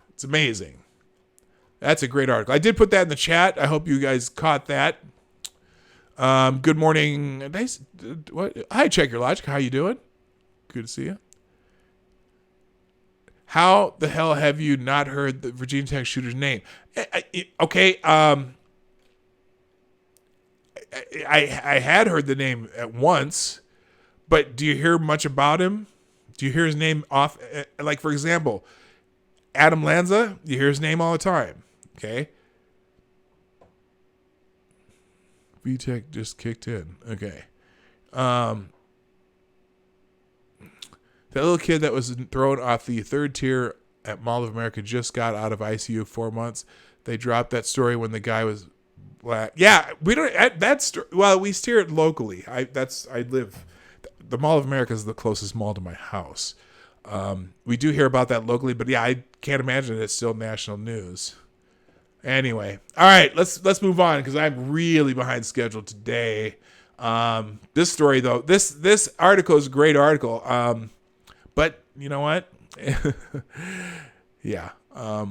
It's amazing. That's a great article. I did put that in the chat. I hope you guys caught that. Good morning. Nice. What? Hi, Check Your Logic. How you doing? Good to see you. How the hell have you not heard the Virginia Tech shooter's name? Okay. I had heard the name at once, but do you hear much about him? Do you hear his name off? Like, for example, Adam Lanza, you hear his name all the time. Okay. VTech just kicked in. Okay. That little kid that was thrown off the 3rd tier at Mall of America just got out of ICU 4 months. They dropped that story when the guy was black. Yeah, we don't. Well, we steer it locally. I live. The Mall of America is the closest mall to my house. We do hear about that locally, but yeah, I can't imagine it's still national news. Anyway, all right, let's move on because I'm really behind schedule today. This story though, this article is a great article. But you know what? Yeah. All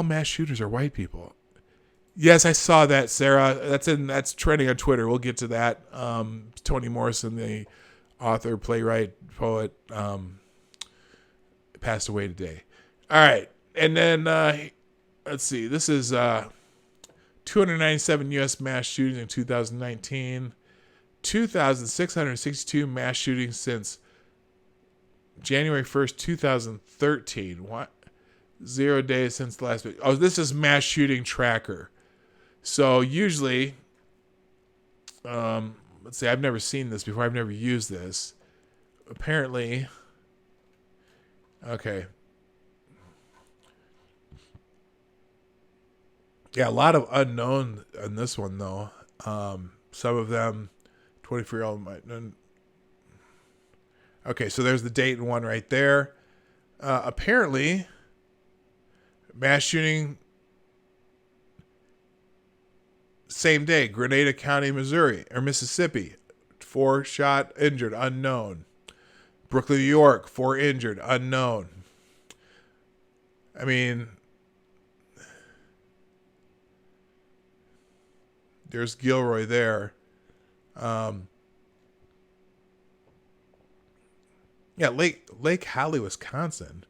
mass shooters are white people. Yes, I saw that, Sarah. That's trending on Twitter. We'll get to that. Toni Morrison, the author, playwright, poet, passed away today. All right. And then, let's see. This is 297 U.S. mass shootings in 2019. 2,662 mass shootings since January 1st, 2013. What? 0 days since the last week. Oh, this is mass shooting tracker. So usually, let's see, I've never seen this before. I've never used this. Apparently, okay. Yeah, a lot of unknown on this one, though. Some of them, 24-year-old might. Okay, so there's the Dayton one right there. Apparently, mass shooting same day, Grenada County, Missouri, or Mississippi. 4 shot, injured, unknown. Brooklyn, New York, 4 injured, unknown. I mean, there's Gilroy there. Yeah, Lake Hallie, Wisconsin.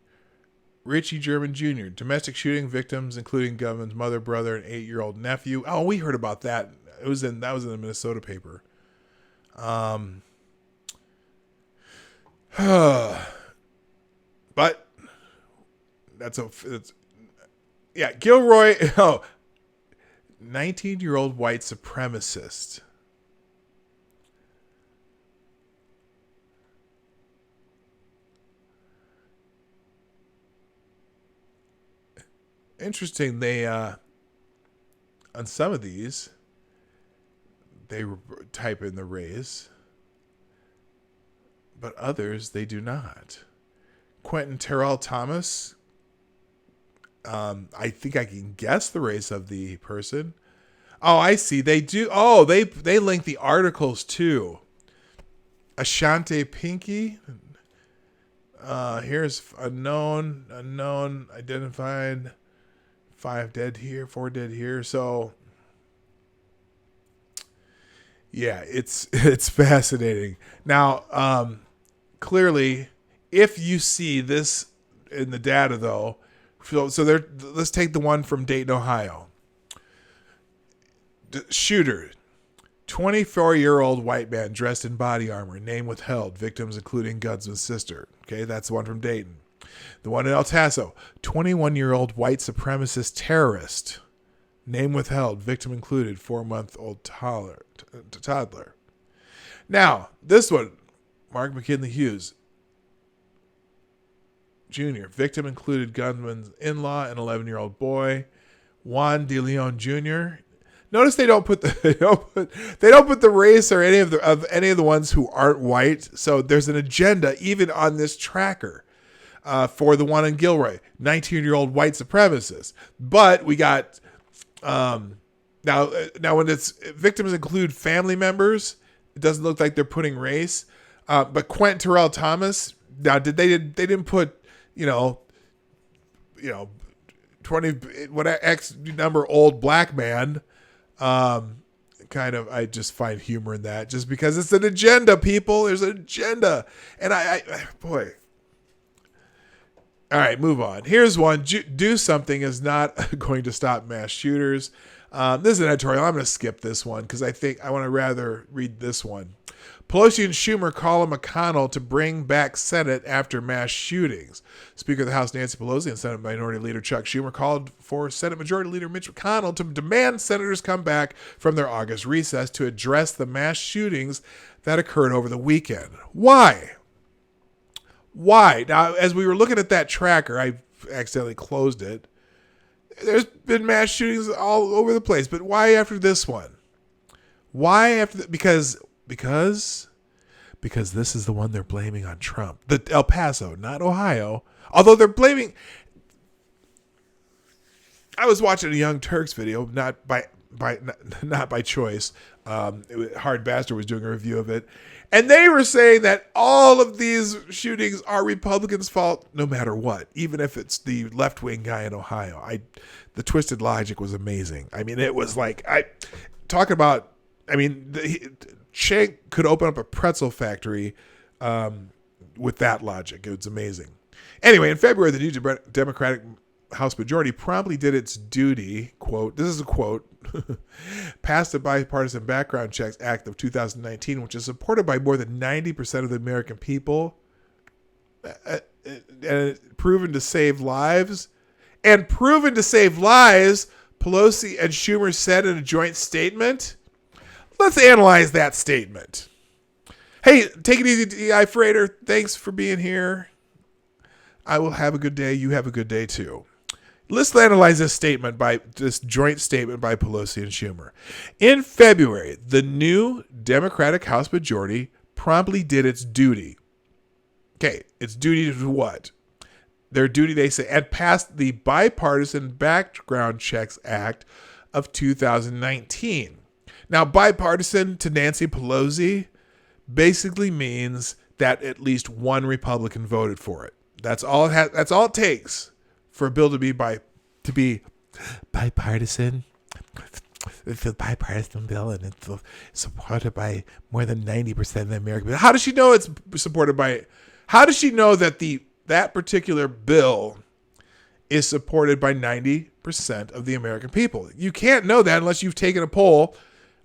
Richie German Jr. Domestic shooting victims, including Govin's mother, brother, and 8-year-old nephew. Oh, we heard about that. That was in the Minnesota paper. But yeah, Gilroy. Oh, 19-year-old white supremacist. Interesting. They on some of these they type in the race, but others they do not. Quentin Terrell Thomas. I think I can guess the race of the person. Oh, I see. They do. Oh, they link the articles too. Ashante Pinky. Here's unknown, identified. 5 dead here, 4 dead here. So, yeah, it's fascinating. Now, clearly, if you see this in the data, though, so let's take the one from Dayton, Ohio. Shooter, 24-year-old white man dressed in body armor, name withheld. Victims including Gunsman's sister. Okay, that's the one from Dayton. The one in El Paso, 21-year-old white supremacist terrorist, name withheld. Victim included 4-month-old toddler. Now, this one, Mark McKinley Hughes Jr. Victim included gunman's in-law and 11-year-old boy. Juan De Leon Jr. Notice they don't put the race or any of the ones who aren't white. So there's an agenda even on this tracker. For the one in Gilroy, 19-year-old white supremacist. But we got now when it's victims include family members, it doesn't look like they're putting race. But Quentin Terrell Thomas, now they didn't put 20 what X number old black man. I just find humor in that just because it's an agenda, people. There's an agenda, and I boy. All right, move on. Here's one. Do something is not going to stop mass shooters. This is an editorial. I'm going to skip this one because I think I want to rather read this one. Pelosi and Schumer call on McConnell to bring back Senate after mass shootings. Speaker of the House Nancy Pelosi and Senate Minority Leader Chuck Schumer called for Senate Majority Leader Mitch McConnell to demand senators come back from their August recess to address the mass shootings that occurred over the weekend. Why? Now, as we were looking at that tracker, I accidentally closed it. There's been mass shootings all over the place, but why after this one? Why after? Because this is the one they're blaming on Trump. The El Paso, not Ohio. Although they're blaming. I was watching a Young Turks video, not by choice. Hard Bastard was doing a review of it, and they were saying that all of these shootings are Republicans' fault, no matter what, even if it's the left wing guy in Ohio. The twisted logic was amazing. I mean, it was like talk about. I mean, Shank could open up a pretzel factory with that logic. It was amazing. Anyway, in February, the new Democratic House majority promptly did its duty, quote, this is a quote, passed the Bipartisan Background Checks Act of 2019, which is supported by more than 90% of the American people, and proven to save lives. And proven to save lives, Pelosi and Schumer said in a joint statement. Let's analyze that statement. Hey, take it easy, DI Freighter. Thanks for being here. I will have a good day. You have a good day too. Let's analyze this joint statement by Pelosi and Schumer. In February, the new Democratic House majority promptly did its duty. Okay, its duty to what? Their duty, they say, and passed the Bipartisan Background Checks Act of 2019. Now, bipartisan to Nancy Pelosi basically means that at least one Republican voted for it. That's all it takes for a bill to be bipartisan. It's a bipartisan bill, and it's supported by more than 90% of the American people. How does she know it's supported by? How does she know that that particular bill is supported by 90% of the American people? You can't know that unless you've taken a poll.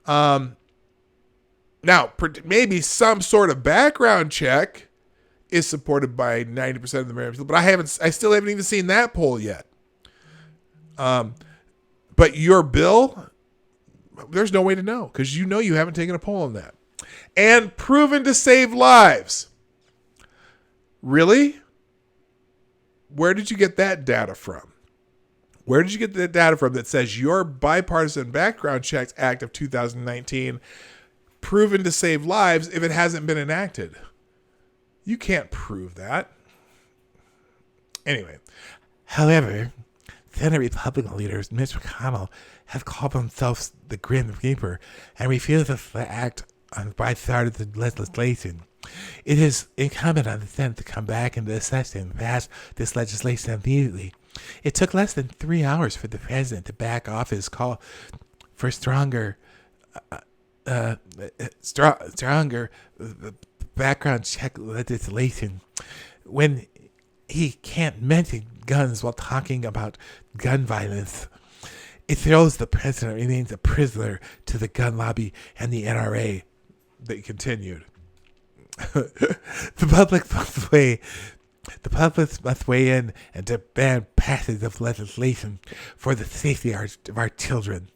Now, maybe some sort of background check is supported by 90% of the American people, but I still haven't even seen that poll yet. But your bill, there's no way to know because you haven't taken a poll on that. And proven to save lives. Really? Where did you get that data from? Where did you get the data from that says your Bipartisan Background Checks Act of 2019 proven to save lives if it hasn't been enacted? You can't prove that. Anyway. However, Senate Republican leaders Mitch McConnell have called themselves the Grim Reaper and refused to act on bipartisan legislation. It is incumbent on the Senate to come back into the session and pass this legislation immediately. It took less than 3 hours for the president to back off his call for stronger background check legislation when he can't mention guns while talking about gun violence. It throws the president remains a prisoner to the gun lobby and the NRA. They continued. The public must weigh in and demand passage of legislation for the safety of our children.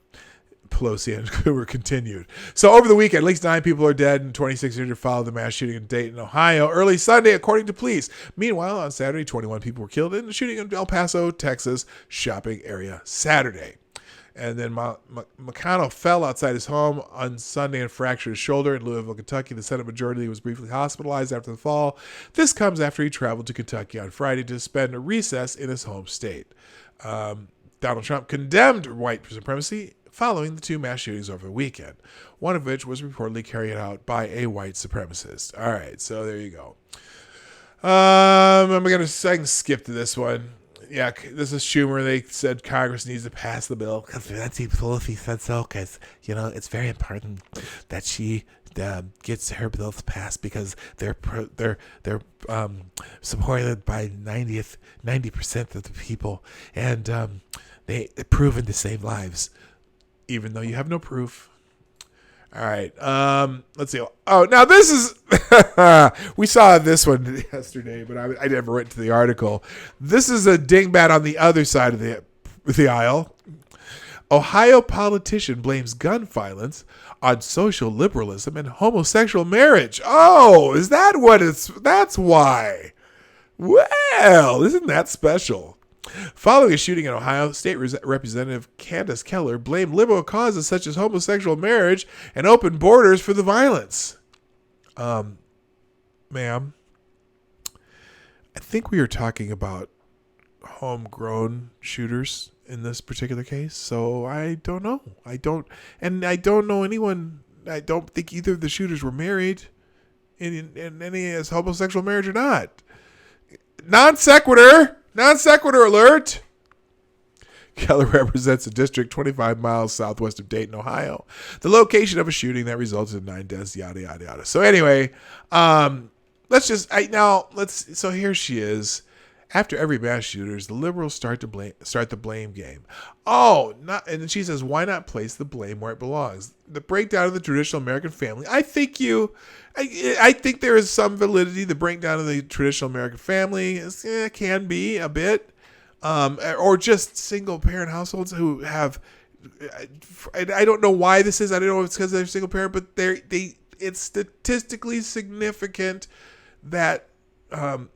Pelosi and Cooper continued. So over the weekend, at least 9 people are dead and 26 injured following the mass shooting in Dayton, Ohio, early Sunday, according to police. Meanwhile, on Saturday, 21 people were killed in a shooting in El Paso, Texas, shopping area Saturday. And then McConnell fell outside his home on Sunday and fractured his shoulder in Louisville, Kentucky. The Senate majority was briefly hospitalized after the fall. This comes after he traveled to Kentucky on Friday to spend a recess in his home state. Donald Trump condemned white supremacy following the 2 mass shootings over the weekend, one of which was reportedly carried out by a white supremacist. All right, so there you go. I can skip to this one. Yeah, this is Schumer. They said Congress needs to pass the bill because Nancy Pelosi said so. Because it's very important that she gets her bills passed because they're supported by 90% of the people, and they're proven to save lives, even though you have no proof. All right. Let's see. Oh, now this is, we saw this one yesterday, but I never went to the article. This is a dingbat on the other side of the aisle. Ohio politician blames gun violence on social liberalism and homosexual marriage. Oh, is that what that's why? Well, isn't that special? Following a shooting in Ohio, State Representative Candace Keller blamed liberal causes such as homosexual marriage and open borders for the violence. Ma'am, I think we are talking about homegrown shooters in this particular case. So I don't know. I don't know anyone. I don't think either of the shooters were married in any as homosexual marriage or not. Non sequitur alert. Keller represents a district 25 miles southwest of Dayton, Ohio. The location of a shooting that resulted in 9 deaths, yada, yada, yada. So anyway, so here she is. After every mass shooters, the liberals start the blame game. And then she says, why not place the blame where it belongs? The breakdown of the traditional American family. I think there is some validity. The breakdown of the traditional American family can be a bit, or just single parent households who have, I don't know why this is. I don't know if it's because they're single parent, but it's statistically significant that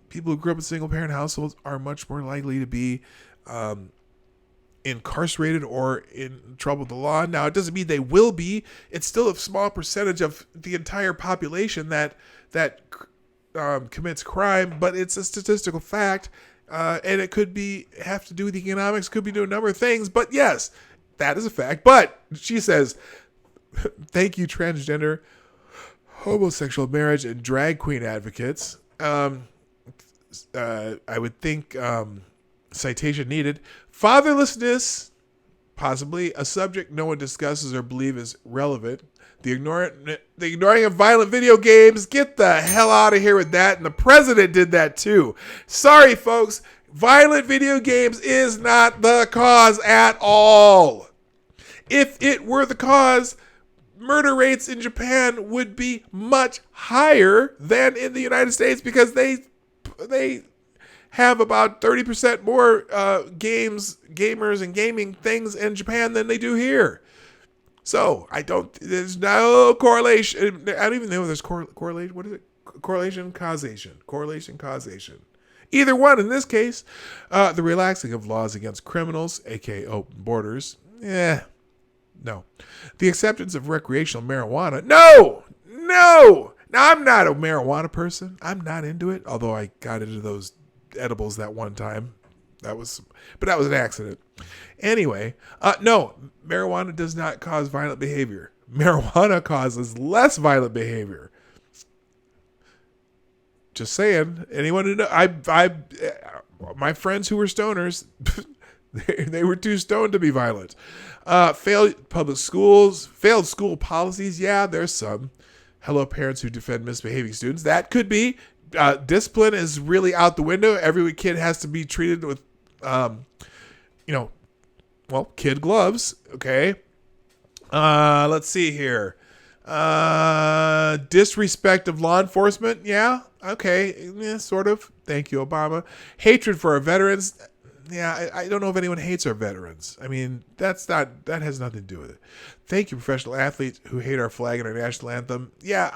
people who grew up in single parent households are much more likely to be incarcerated or in trouble with the law. Now, it doesn't mean they will be. It's still a small percentage of the entire population that commits crime, but it's a statistical fact, and it could have to do with economics, could be doing a number of things. But yes, that is a fact. But she says, thank you, transgender, homosexual marriage, and drag queen advocates. I would think citation needed. Fatherlessness, possibly a subject no one discusses or believes is relevant. The ignoring of violent video games. Get the hell out of here with that. And the president did that too. Sorry, folks. Violent video games is not the cause at all. If it were the cause, murder rates in Japan would be much higher than in the United States because they have about 30% more gamers and gaming things in Japan than they do here. So there's no correlation. I don't even know if there's correlation. What is it? Correlation, causation. Either one in this case. The relaxing of laws against criminals, aka open borders. No. The acceptance of recreational marijuana. No. Now, I'm not a marijuana person. I'm not into it, although I got into those edibles that one time. That was an accident. Anyway, no, marijuana does not cause violent behavior. Marijuana causes less violent behavior. Just saying. Anyone who know, my friends who were stoners, they were too stoned to be violent. Failed public schools, failed school policies. Yeah, there's some. Hello, parents who defend misbehaving students. That could be. Discipline is really out the window. Every kid has to be treated with, kid gloves. Okay. Let's see here. Disrespect of law enforcement. Yeah. Okay. Yeah, sort of. Thank you, Obama. Hatred for our veterans. Yeah, I don't know if anyone hates our veterans. I mean, that has nothing to do with it. Thank you, professional athletes who hate our flag and our national anthem. Yeah,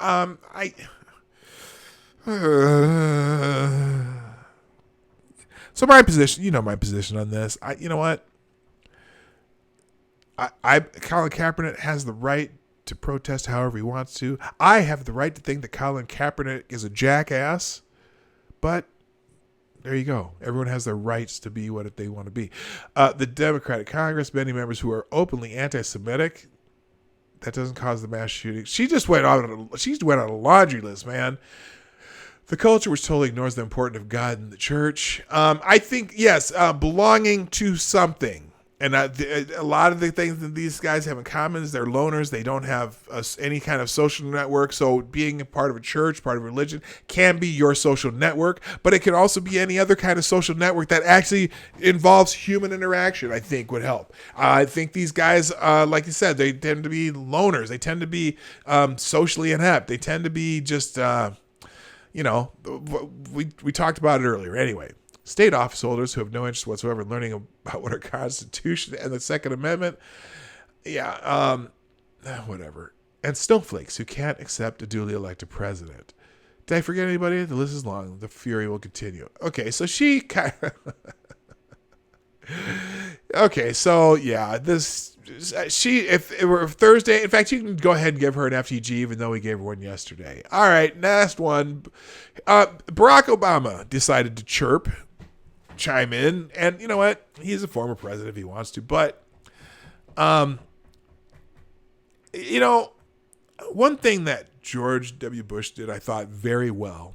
So my position, my position on this. You know what? Colin Kaepernick has the right to protest however he wants to. I have the right to think that Colin Kaepernick is a jackass, but there you go. Everyone has their rights to be what they want to be. The Democratic Congress, many members who are openly anti-Semitic. That doesn't cause the mass shooting. She went on a laundry list, man. The culture which totally ignores the importance of God and the church. I think, yes, belonging to something. And a lot of the things that these guys have in common is they're loners. They don't have any kind of social network. So being a part of a church, part of a religion can be your social network. But it can also be any other kind of social network that actually involves human interaction, I think would help. I think these guys, like you said, they tend to be loners. They tend to be socially inept. They tend to be just, we talked about it earlier. Anyway. State office holders who have no interest whatsoever in learning about what our Constitution and the Second Amendment. Yeah, whatever. And snowflakes who can't accept a duly elected president. Did I forget anybody? The list is long. The fury will continue. Okay, so she kind of... Okay, so yeah, if it were Thursday, in fact, you can go ahead and give her an FTG, even though we gave her one yesterday. All right, last one. Barack Obama decided to chirp. chime in. And you know what? He's a former president if he wants to. But, um, you know, one thing that George W. Bush did, I thought, very well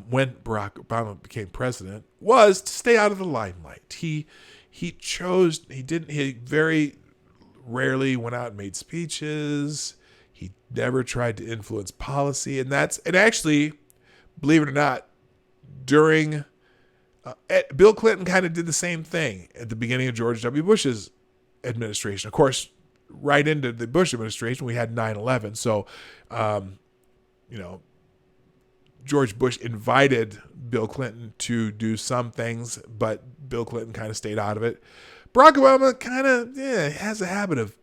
when Barack Obama became president was to stay out of the limelight. He very rarely went out and made speeches. He never tried to influence policy. And actually, believe it or not, during Bill Clinton kind of did the same thing at the beginning of George W. Bush's administration. Of course, right into the Bush administration, we had 9/11. So, George Bush invited Bill Clinton to do some things, but Bill Clinton kind of stayed out of it. Barack Obama kind of has a habit of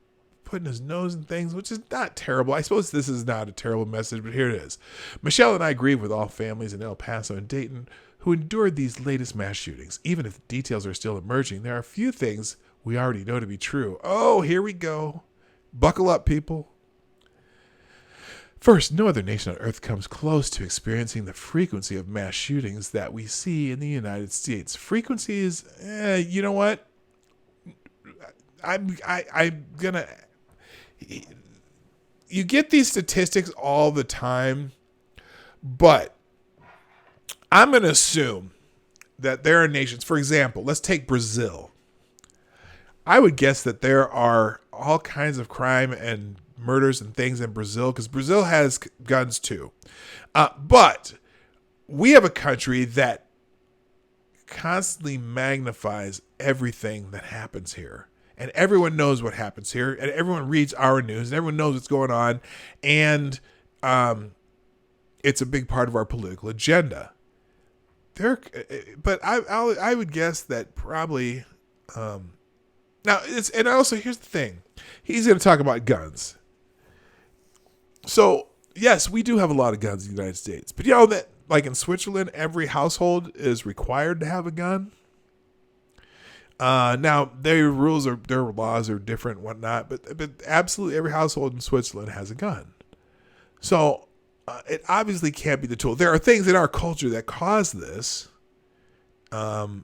putting his nose in things, which is not terrible. I suppose this is not a terrible message, but here it is. Michelle and I grieve with all families in El Paso and Dayton who endured these latest mass shootings. Even if the details are still emerging, there are a few things we already know to be true. Oh, here we go. Buckle up, people. First, no other nation on earth comes close to experiencing the frequency of mass shootings that we see in the United States. Frequency is, you know what? I'm gonna. You get these statistics all the time, but I'm gonna assume that there are nations. For example, let's take Brazil. I would guess that there are all kinds of crime and murders and things in Brazil because Brazil has guns too. But we have a country that constantly magnifies everything that happens here. And everyone knows what happens here. And everyone reads our news. And everyone knows what's going on. And it's a big part of our political agenda. But I would guess that probably... Now, and also, here's the thing. He's going to talk about guns. So, yes, we do have a lot of guns in the United States. But you know that, like in Switzerland, every household is required to have a gun? Now, their laws are different and whatnot, but absolutely every household in Switzerland has a gun. So, it obviously can't be the tool. There are things in our culture that cause this. But,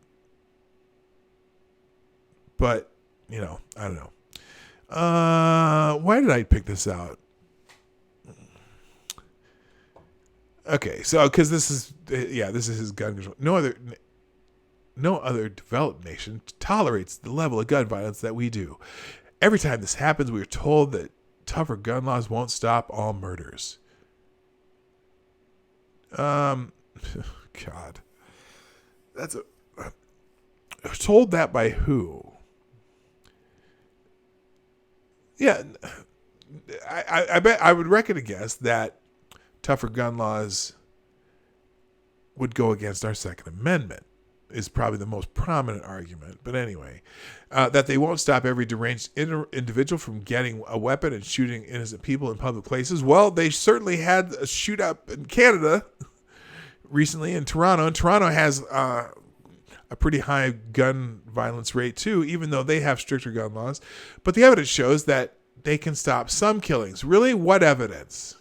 you know, I don't know. Why did I pick this out? Okay, so because this is his gun control. No other developed nation tolerates the level of gun violence that we do. Every time this happens, we are told that tougher gun laws won't stop all murders. God, told that by who? Yeah, I bet I would reckon a guess that tougher gun laws would go against our Second Amendment is probably the most prominent argument. But anyway, that they won't stop every deranged individual from getting a weapon and shooting innocent people in public places. Well, they certainly had a shoot up in Canada recently in Toronto. And Toronto has a pretty high gun violence rate too, even though they have stricter gun laws. But the evidence shows that they can stop some killings. Really? What evidence?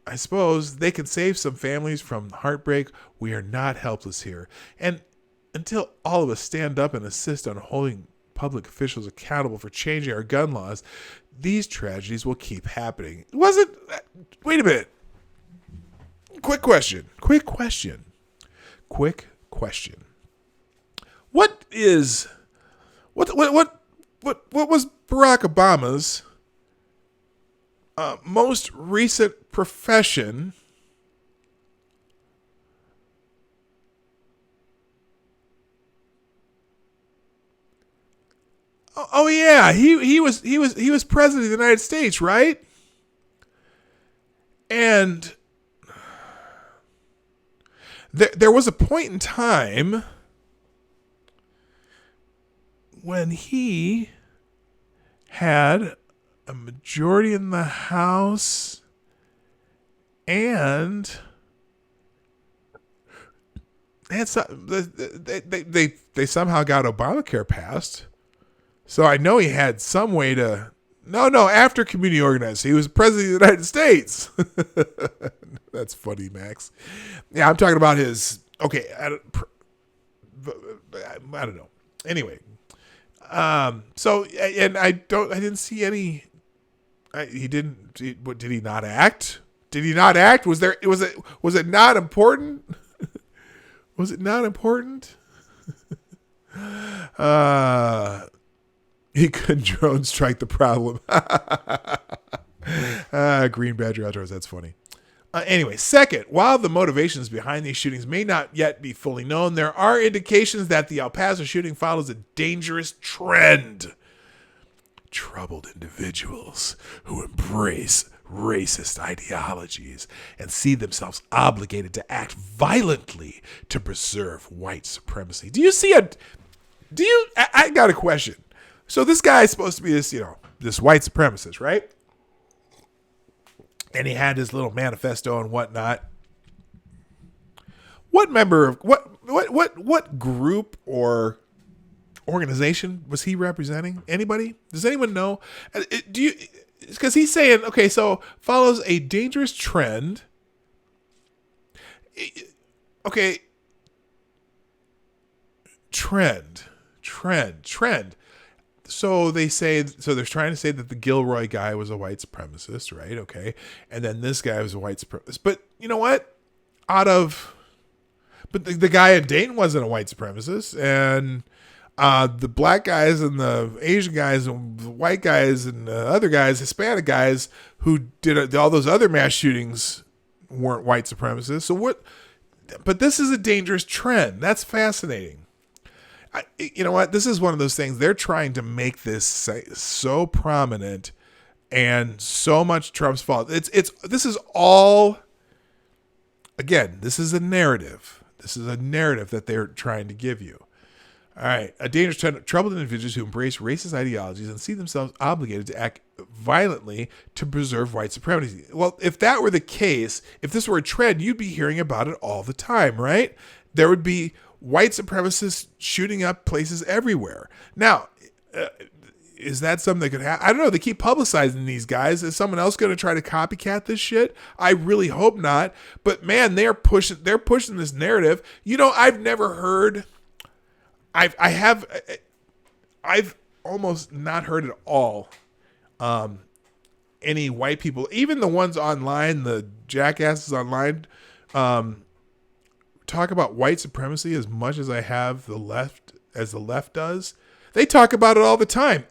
I suppose they can save some families from heartbreak. We are not helpless here. And until all of us stand up and assist on holding public officials accountable for changing our gun laws, these tragedies will keep happening. Wait a minute. Quick question. What was Barack Obama's most recent profession? Oh yeah, he was president of the United States, right? And there was a point in time when he had a majority in the House and they somehow got Obamacare passed. So I know he had some way to... No, after community organizing. He was president of the United States. That's funny, Max. Yeah, I'm talking about his okay, I don't know. Anyway, so and I didn't see any. What did he not act? Did he not act? Was it not important? Was it not important? He couldn't drone strike the problem. Green Badger Outdoors. That's funny. Anyway, second, while the motivations behind these shootings may not yet be fully known, there are indications that the El Paso shooting follows a dangerous trend. Troubled individuals who embrace racist ideologies and see themselves obligated to act violently to preserve white supremacy. I got a question. So this guy is supposed to be this white supremacist, right? And he had his little manifesto and whatnot. What member of what group or organization was he representing? Anybody? Does anyone know? Because he's saying, okay, so follows a dangerous trend. Okay. Trend. So they're trying to say that the Gilroy guy was a white supremacist, right? Okay. And then this guy was a white supremacist. But you know what? But the guy in Dayton wasn't a white supremacist. And the black guys and the Asian guys and the white guys and the other guys, Hispanic guys who did all those other mass shootings weren't white supremacists. So what? But this is a dangerous trend. That's fascinating. You know what? This is one of those things. They're trying to make this so prominent and so much Trump's fault. This is all, again, this is a narrative. This is a narrative that they're trying to give you. All right. A dangerous trend, troubled individuals who embrace racist ideologies and see themselves obligated to act violently to preserve white supremacy. Well, if that were the case, if this were a trend, you'd be hearing about it all the time, right? There would be white supremacists shooting up places everywhere. Now, is that something that could happen? I don't know. They keep publicizing these guys. Is someone else going to try to copycat this shit? I really hope not. But man, they're pushing this narrative. You know, I've never heard. I've almost not heard at all. Any white people, even the ones online, the jackasses online, talk about white supremacy as much as I have the left does. They talk about it all the time.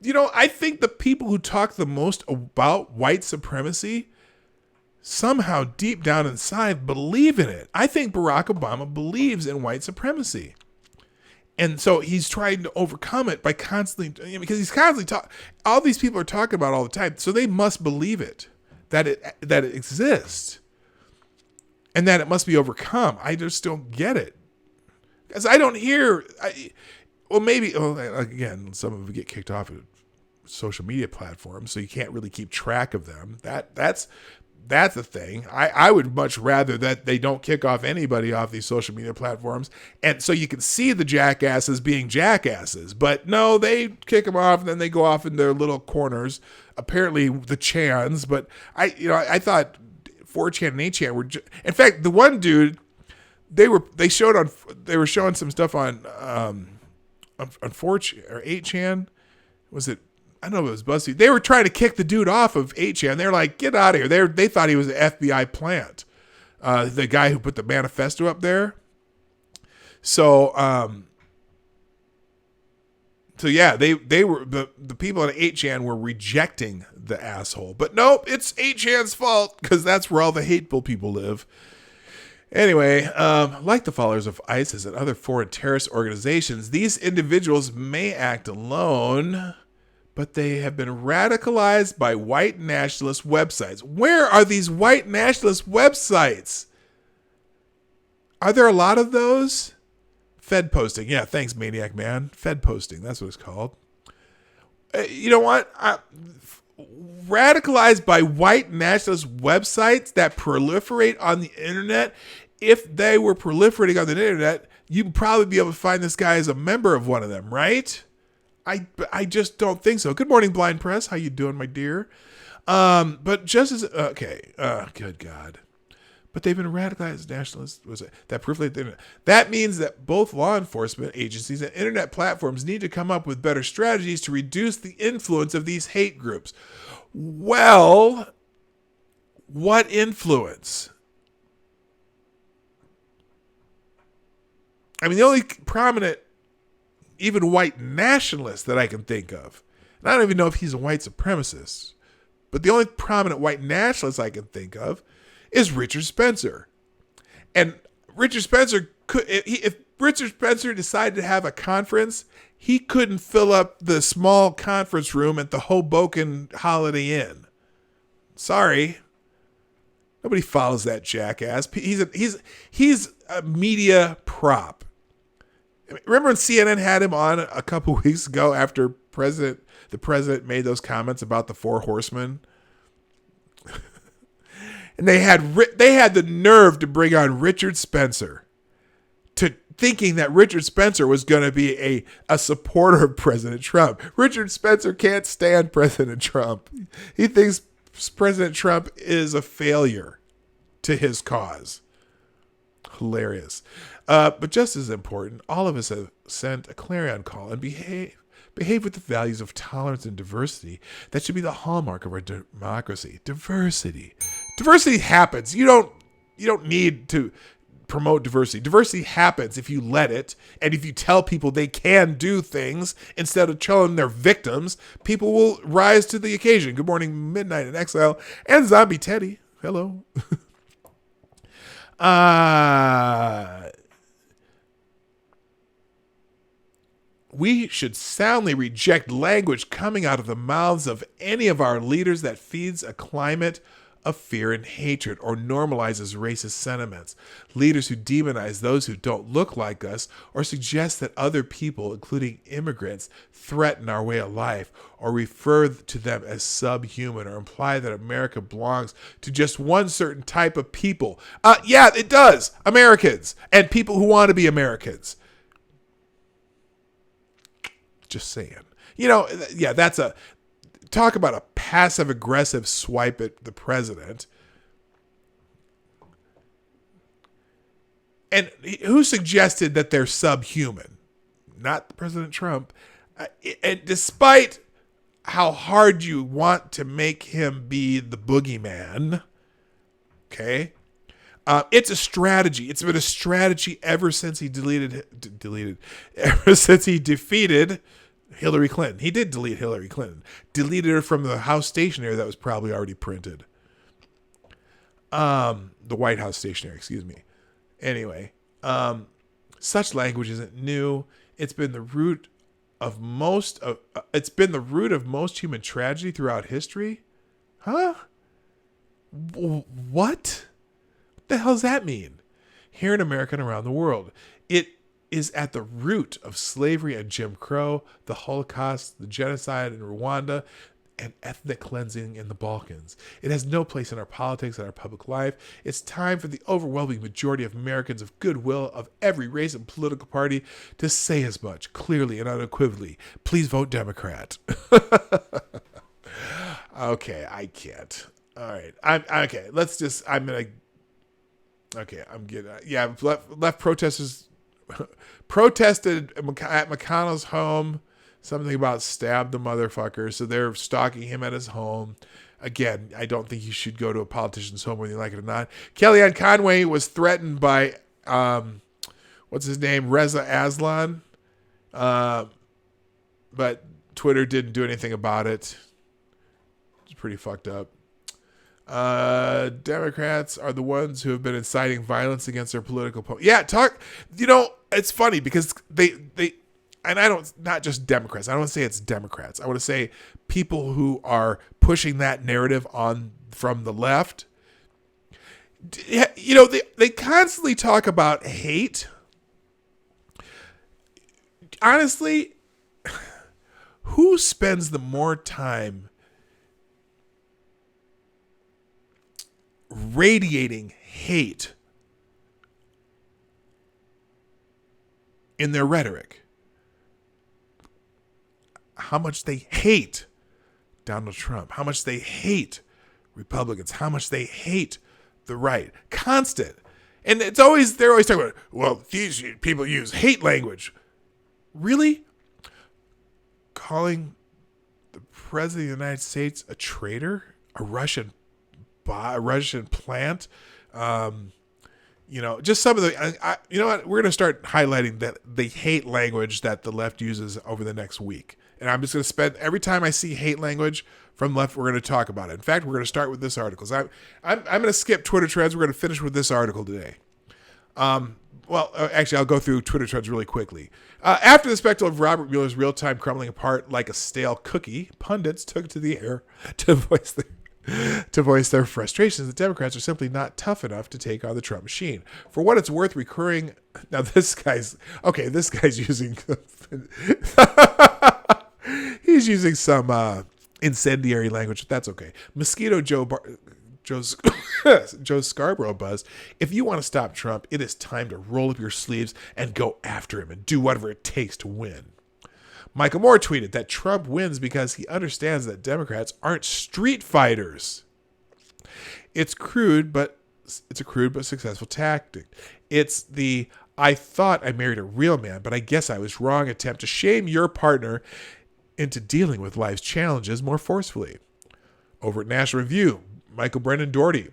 You know, I think the people who talk the most about white supremacy somehow deep down inside believe in it. I think Barack Obama believes in white supremacy. And so he's trying to overcome it by constantly, because he's constantly all these people are talking about it all the time. So they must believe it, that it exists. And that it must be overcome. I just don't get it. Because I don't hear... again, some of them get kicked off of social media platforms, so you can't really keep track of them. That's the thing. I would much rather that they don't kick off anybody off these social media platforms, and so you can see the jackasses being jackasses. But no, they kick them off, and then they go off in their little corners. Apparently, the Chans. But I thought 4chan and 8chan were. In fact, the one dude, they were showing some stuff on 4chan or 8chan. Was it? I don't know if it was BuzzFeed. They were trying to kick the dude off of 8chan. They're like, get out of here. They thought he was an FBI plant. The guy who put the manifesto up there. So yeah, they were the people at 8chan were rejecting the asshole. But nope, it's 8chan's fault because that's where all the hateful people live. Anyway, like the followers of ISIS and other foreign terrorist organizations, these individuals may act alone, but they have been radicalized by white nationalist websites. Where are these white nationalist websites? Are there a lot of those? Fed posting. Yeah, thanks, Maniac Man. Fed posting. That's what it's called. You know what? Radicalized by white nationalist websites that proliferate on the internet. If they were proliferating on the internet, you'd probably be able to find this guy as a member of one of them, right? I just don't think so. Good morning, Blind Press. How you doing, my dear? But just as okay, good God. but they've been radicalized nationalists. Was it that proof? That means that both law enforcement agencies and internet platforms need to come up with better strategies to reduce the influence of these hate groups. Well, what influence? I mean, the only prominent, even white nationalist that I can think of, and I don't even know if he's a white supremacist, but the only prominent white nationalist I can think of is Richard Spencer. And Richard Spencer if Richard Spencer decided to have a conference, he couldn't fill up the small conference room at the Hoboken Holiday Inn. Sorry. Nobody follows that jackass. He's a media prop. Remember when CNN had him on a couple weeks ago after the president made those comments about the Four Horsemen? And they had the nerve to bring on Richard Spencer, to thinking that Richard Spencer was going to be a supporter of President Trump. Richard Spencer can't stand President Trump. He thinks President Trump is a failure to his cause. Hilarious. But just as important, all of us have sent a clarion call and behave with the values of tolerance and diversity that should be the hallmark of our democracy. Diversity happens. You don't need to promote diversity. Diversity happens if you let it, and if you tell people they can do things instead of telling them they're victims. People will rise to the occasion. Good morning, Midnight in Exile, and Zombie Teddy. Hello. We should soundly reject language coming out of the mouths of any of our leaders that feeds a climate of fear and hatred or normalizes racist sentiments. Leaders who demonize those who don't look like us or suggest that other people, including immigrants, threaten our way of life or refer to them as subhuman or imply that America belongs to just one certain type of people. Yeah, it does. Americans and people who want to be Americans. Just saying. Yeah, talk about a passive-aggressive swipe at the president. And who suggested that they're subhuman? Not President Trump. And despite how hard you want to make him be the boogeyman, okay, it's a strategy. It's been a strategy ever since he ever since he defeated Hillary Clinton. He did delete Hillary Clinton. Deleted her from the House stationery that was probably already printed. The White House stationery, excuse me. Anyway, such language isn't new. It's been the root of most human tragedy throughout history. Huh? What? What the hell does that mean? Here in America and around the world. It is at the root of slavery and Jim Crow, the Holocaust, the genocide in Rwanda, and ethnic cleansing in the Balkans. It has no place in our politics and our public life. It's time for the overwhelming majority of Americans of goodwill of every race and political party to say as much clearly and unequivocally. Please vote Democrat. Okay, I can't. All right. I'm getting, yeah, left protesters protested at McConnell's home, something about stabbed the motherfucker. So they're stalking him at his home. Again, I don't think you should go to a politician's home whether you like it or not. Kellyanne Conway was threatened by, what's his name? Reza Aslan. But Twitter didn't do anything about it. It's pretty fucked up. Democrats are the ones who have been inciting violence against their political opponents. Yeah, it's funny because they and I don't, not just Democrats. I don't want to say it's Democrats. I want to say people who are pushing that narrative on from the left. They constantly talk about hate. Honestly, who spends the more time radiating hate in their rhetoric? How much they hate Donald Trump, how much they hate Republicans, how much they hate the right. Constant. And they're always talking about, well, these people use hate language. Really? Calling the president of the United States a traitor? A Russian plant? Just some of the, you know what? We're going to start highlighting that the hate language that the left uses over the next week. And I'm just going to spend, every time I see hate language from left, we're going to talk about it. In fact, we're going to start with this article. So I'm going to skip Twitter trends. We're going to finish with this article today. Actually, I'll go through Twitter trends really quickly. After the spectacle of Robert Mueller's real-time crumbling apart like a stale cookie, pundits took to the air to voice their frustrations. The Democrats are simply not tough enough to take on the Trump machine. For what it's worth, recurring... Now, this guy's using... he's using some incendiary language, but that's okay. Mosquito Joe Scarborough buzz. If you want to stop Trump, it is time to roll up your sleeves and go after him and do whatever it takes to win. Michael Moore tweeted that Trump wins because he understands that Democrats aren't street fighters. It's a crude but successful tactic. It's the I thought I married a real man, but I guess I was wrong attempt to shame your partner into dealing with life's challenges more forcefully. Over at National Review, Michael Brennan Doherty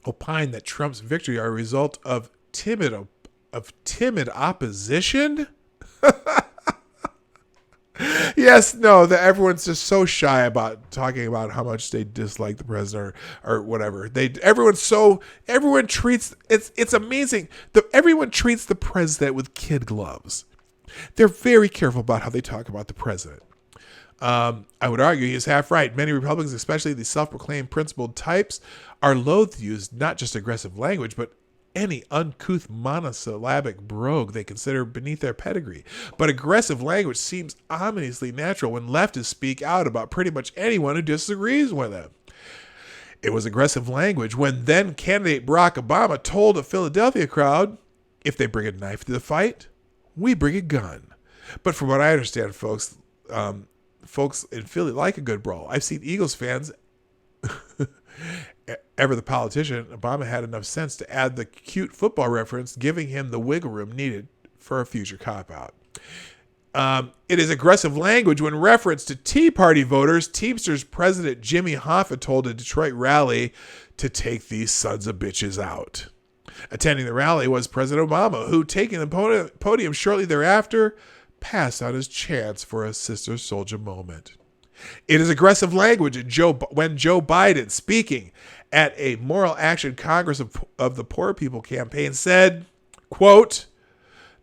opined that Trump's victory are a result of timid opposition. Yes, no, that everyone's just so shy about talking about how much they dislike the president or whatever. Everyone treats it's amazing. Everyone treats the president with kid gloves. They're very careful about how they talk about the president. I would argue he is half right. Many Republicans, especially the self-proclaimed principled types, are loath to use not just aggressive language, but any uncouth monosyllabic brogue they consider beneath their pedigree. But aggressive language seems ominously natural when leftists speak out about pretty much anyone who disagrees with them. It was aggressive language when then candidate Barack Obama told a Philadelphia crowd, if they bring a knife to the fight, we bring a gun. But from what I understand, folks in Philly like a good brawl. I've seen Eagles fans, ever the politician, Obama had enough sense to add the cute football reference, giving him the wiggle room needed for a future cop-out. It is aggressive language when reference to Tea Party voters. Teamsters President Jimmy Hoffa told a Detroit rally to take these sons of bitches out. Attending the rally was President Obama, who, taking the podium shortly thereafter, passed on his chance for a sister soldier moment. It is aggressive language when Joe Biden, speaking at a Moral Action Congress of the Poor People campaign, said, quote,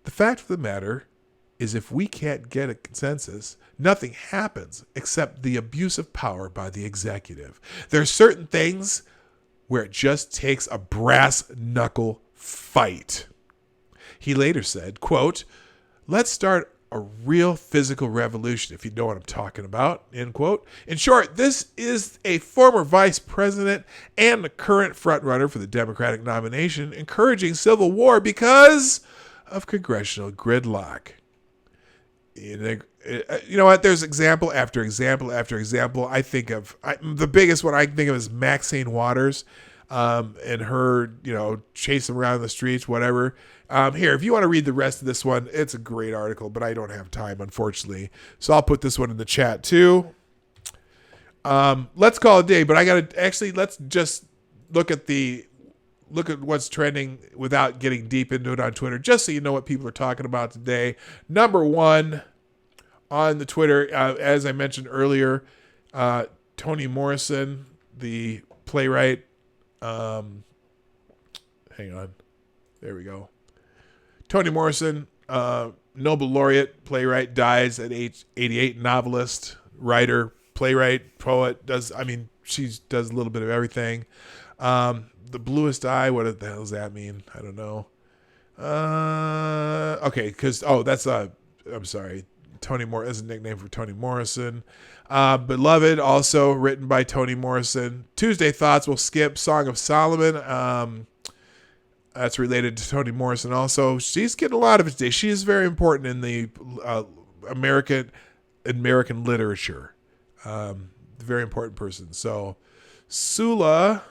"The fact of the matter is if we can't get a consensus, nothing happens except the abuse of power by the executive. There are certain things where it just takes a brass knuckle fight." He later said, quote, "Let's start a real physical revolution, if you know what I'm talking about," end quote. In short, this is a former vice president and the current frontrunner for the Democratic nomination encouraging civil war because of congressional gridlock. You know what? There's example after example after example. The biggest one I can think of is Maxine Waters and her, chase them around the streets, whatever. Here, if you want to read the rest of this one, it's a great article, but I don't have time, unfortunately. So I'll put this one in the chat too. Let's call it a day, but let's just look at what's trending without getting deep into it on Twitter, just so you know what people are talking about today. Number one on the Twitter, as I mentioned earlier, Toni Morrison, the playwright. Hang on. There we go. Toni Morrison, Nobel laureate, playwright, dies at age 88. Novelist, writer, playwright, poet. She does a little bit of everything. The bluest eye. What the hell does that mean? I don't know. Okay, I'm sorry. Toni Morrison is a nickname for Toni Morrison. Beloved, also written by Toni Morrison. Tuesday Thoughts, we'll skip. Song of Solomon. That's related to Toni Morrison also. She's getting a lot of it today. She is very important in the American literature. Very important person. So, Sula,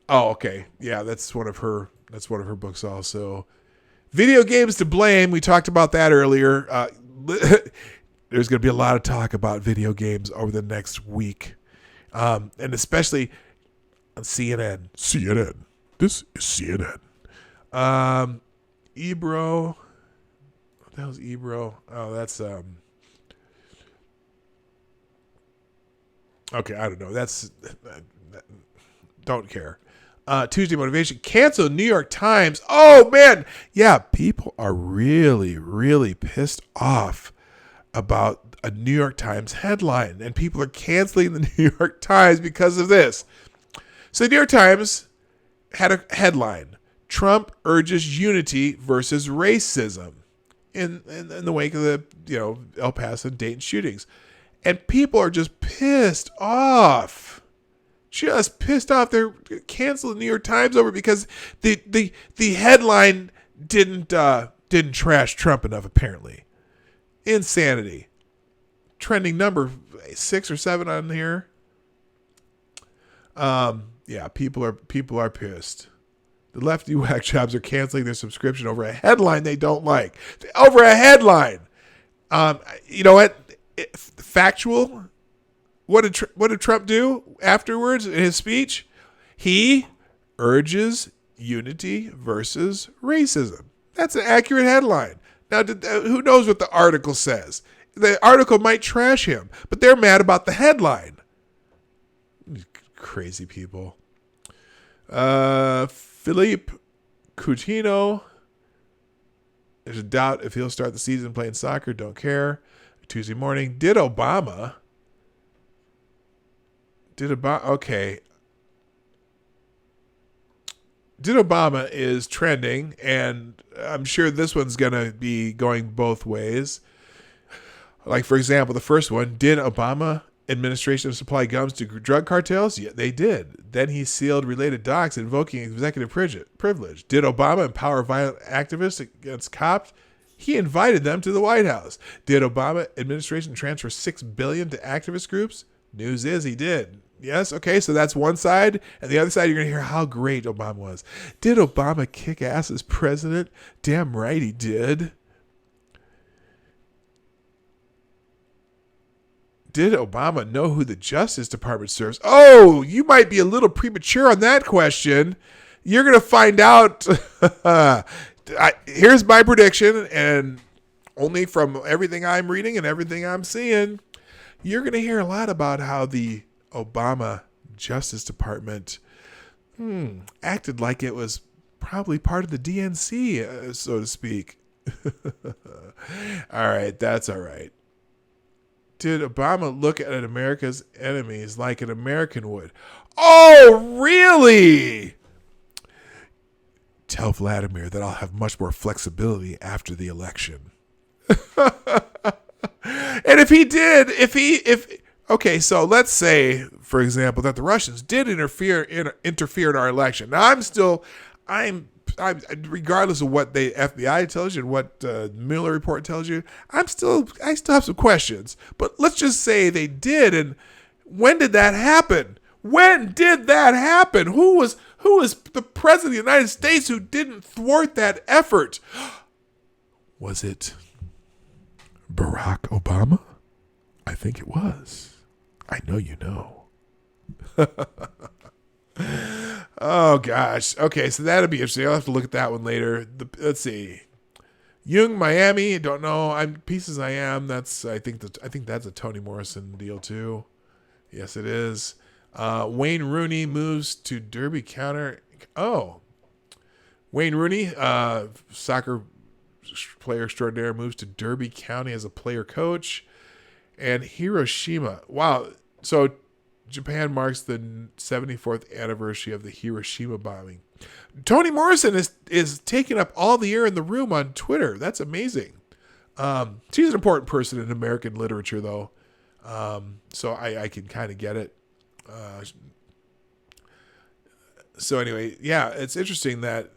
Oh, okay. Yeah, that's one of her. That's one of her books also. Video games to blame. We talked about that earlier. There's going to be a lot of talk about video games over the next week, and especially on CNN. CNN. This is CNN. Ebro. What the hell's Ebro? Oh, that's okay. I don't know. That's don't care. Tuesday motivation. Cancel New York Times. Oh man, yeah. People are really, really pissed off about a New York Times headline, and people are canceling the New York Times because of this. So the New York Times had a headline: Trump urges unity versus racism in the wake of the El Paso and Dayton shootings, and people are just pissed off. Just pissed off. They're canceling the New York Times over because the headline didn't trash Trump enough. Apparently, insanity. Trending number 6 or 7 on here. Yeah, people are pissed. The lefty whack jobs are canceling their subscription over a headline they don't like. Over a headline. You know what? Factual. What did Trump do afterwards in his speech? He urges unity versus racism. That's an accurate headline. Now, who knows what the article says? The article might trash him, but they're mad about the headline. Crazy people. Philippe Coutinho. There's a doubt if he'll start the season playing soccer. Don't care. Tuesday morning. Did Obama? Okay. Did Obama is trending, and I'm sure this one's going to be going both ways. Like, for example, the first one, did Obama administration supply guns to drug cartels? Yeah, they did. Then he sealed related docs invoking executive privilege. Did Obama empower violent activists against cops? He invited them to the White House. Did Obama administration transfer $6 billion to activist groups? News is he did. Yes, okay, so that's one side. And the other side, you're going to hear how great Obama was. Did Obama kick ass as president? Damn right he did. Did Obama know who the Justice Department serves? Oh, you might be a little premature on that question. You're going to find out. Here's my prediction, and only from everything I'm reading and everything I'm seeing, you're going to hear a lot about how the Obama Justice Department acted like it was probably part of the DNC, so to speak. All right, that's all right. Did Obama look at America's enemies like an American would? Oh, really? Tell Vladimir that I'll have much more flexibility after the election. And if he did, okay, so let's say, for example, that the Russians did interfere in our election. Now, I'm regardless of what the FBI tells you and what Mueller report tells you, I still have some questions. But let's just say they did, and when did that happen? When did that happen? Who was the president of the United States who didn't thwart that effort? Was it Barack Obama? I think it was. I know you know. Oh, gosh. Okay, so that'll be interesting. I'll have to look at that one later. Let's see. Jung, Miami. Don't know. I'm Pieces I Am. I think that's a Toni Morrison deal, too. Yes, it is. Wayne Rooney moves to Derby County. Oh. Wayne Rooney, soccer player extraordinaire, moves to Derby County as a player coach. And Hiroshima. Wow. So Japan marks the 74th anniversary of the Hiroshima bombing. Toni Morrison is taking up all the air in the room on Twitter. That's amazing. She's an important person in American literature, though. So I can kind of get it. So anyway, yeah, it's interesting that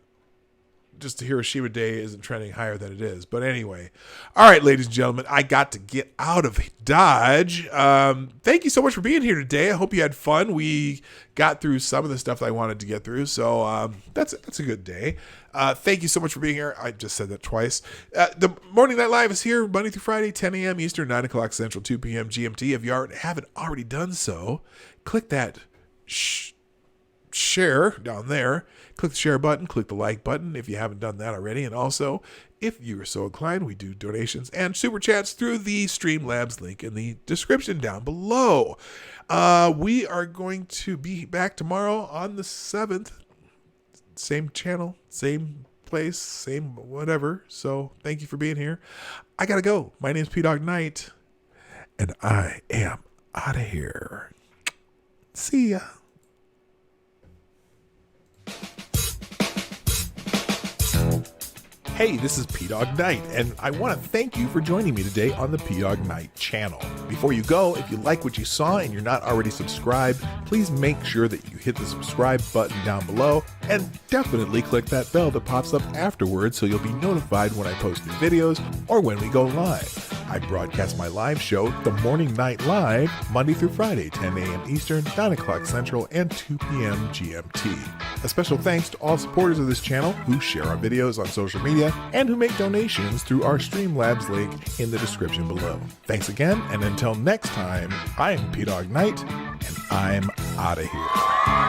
just Hiroshima Day isn't trending higher than it is. But anyway, all right, ladies and gentlemen, I got to get out of Dodge. Thank you so much for being here today. I hope you had fun. We got through some of the stuff that I wanted to get through, so that's a good day. Thank you so much for being here. I just said that twice. The Morning Night Live is here Monday through Friday, 10 a.m. Eastern, 9 o'clock Central, 2 p.m. GMT. If you haven't already done so, click that share down there. Click the share button, click the like button if you haven't done that already. And also, if you are so inclined, we do donations and super chats through the Streamlabs link in the description down below. We are going to be back tomorrow on the 7th. Same channel, same place, same whatever. So thank you for being here. I gotta go. My name is Dawg Knight, and I am out of here. See ya. Hey, this is Dawg Knight, and I want to thank you for joining me today on the Dawg Knight channel. Before you go, if you like what you saw and you're not already subscribed, please make sure that you hit the subscribe button down below, and definitely click that bell that pops up afterwards so you'll be notified when I post new videos or when we go live. I broadcast my live show, The Morning Night Live, Monday through Friday, 10 a.m. Eastern, 9 o'clock Central, and 2 p.m. GMT. A special thanks to all supporters of this channel who share our videos on social media and who make donations through our Streamlabs link in the description below. Thanks again, and until next time, I'm Dawg Knight, and I'm out of here.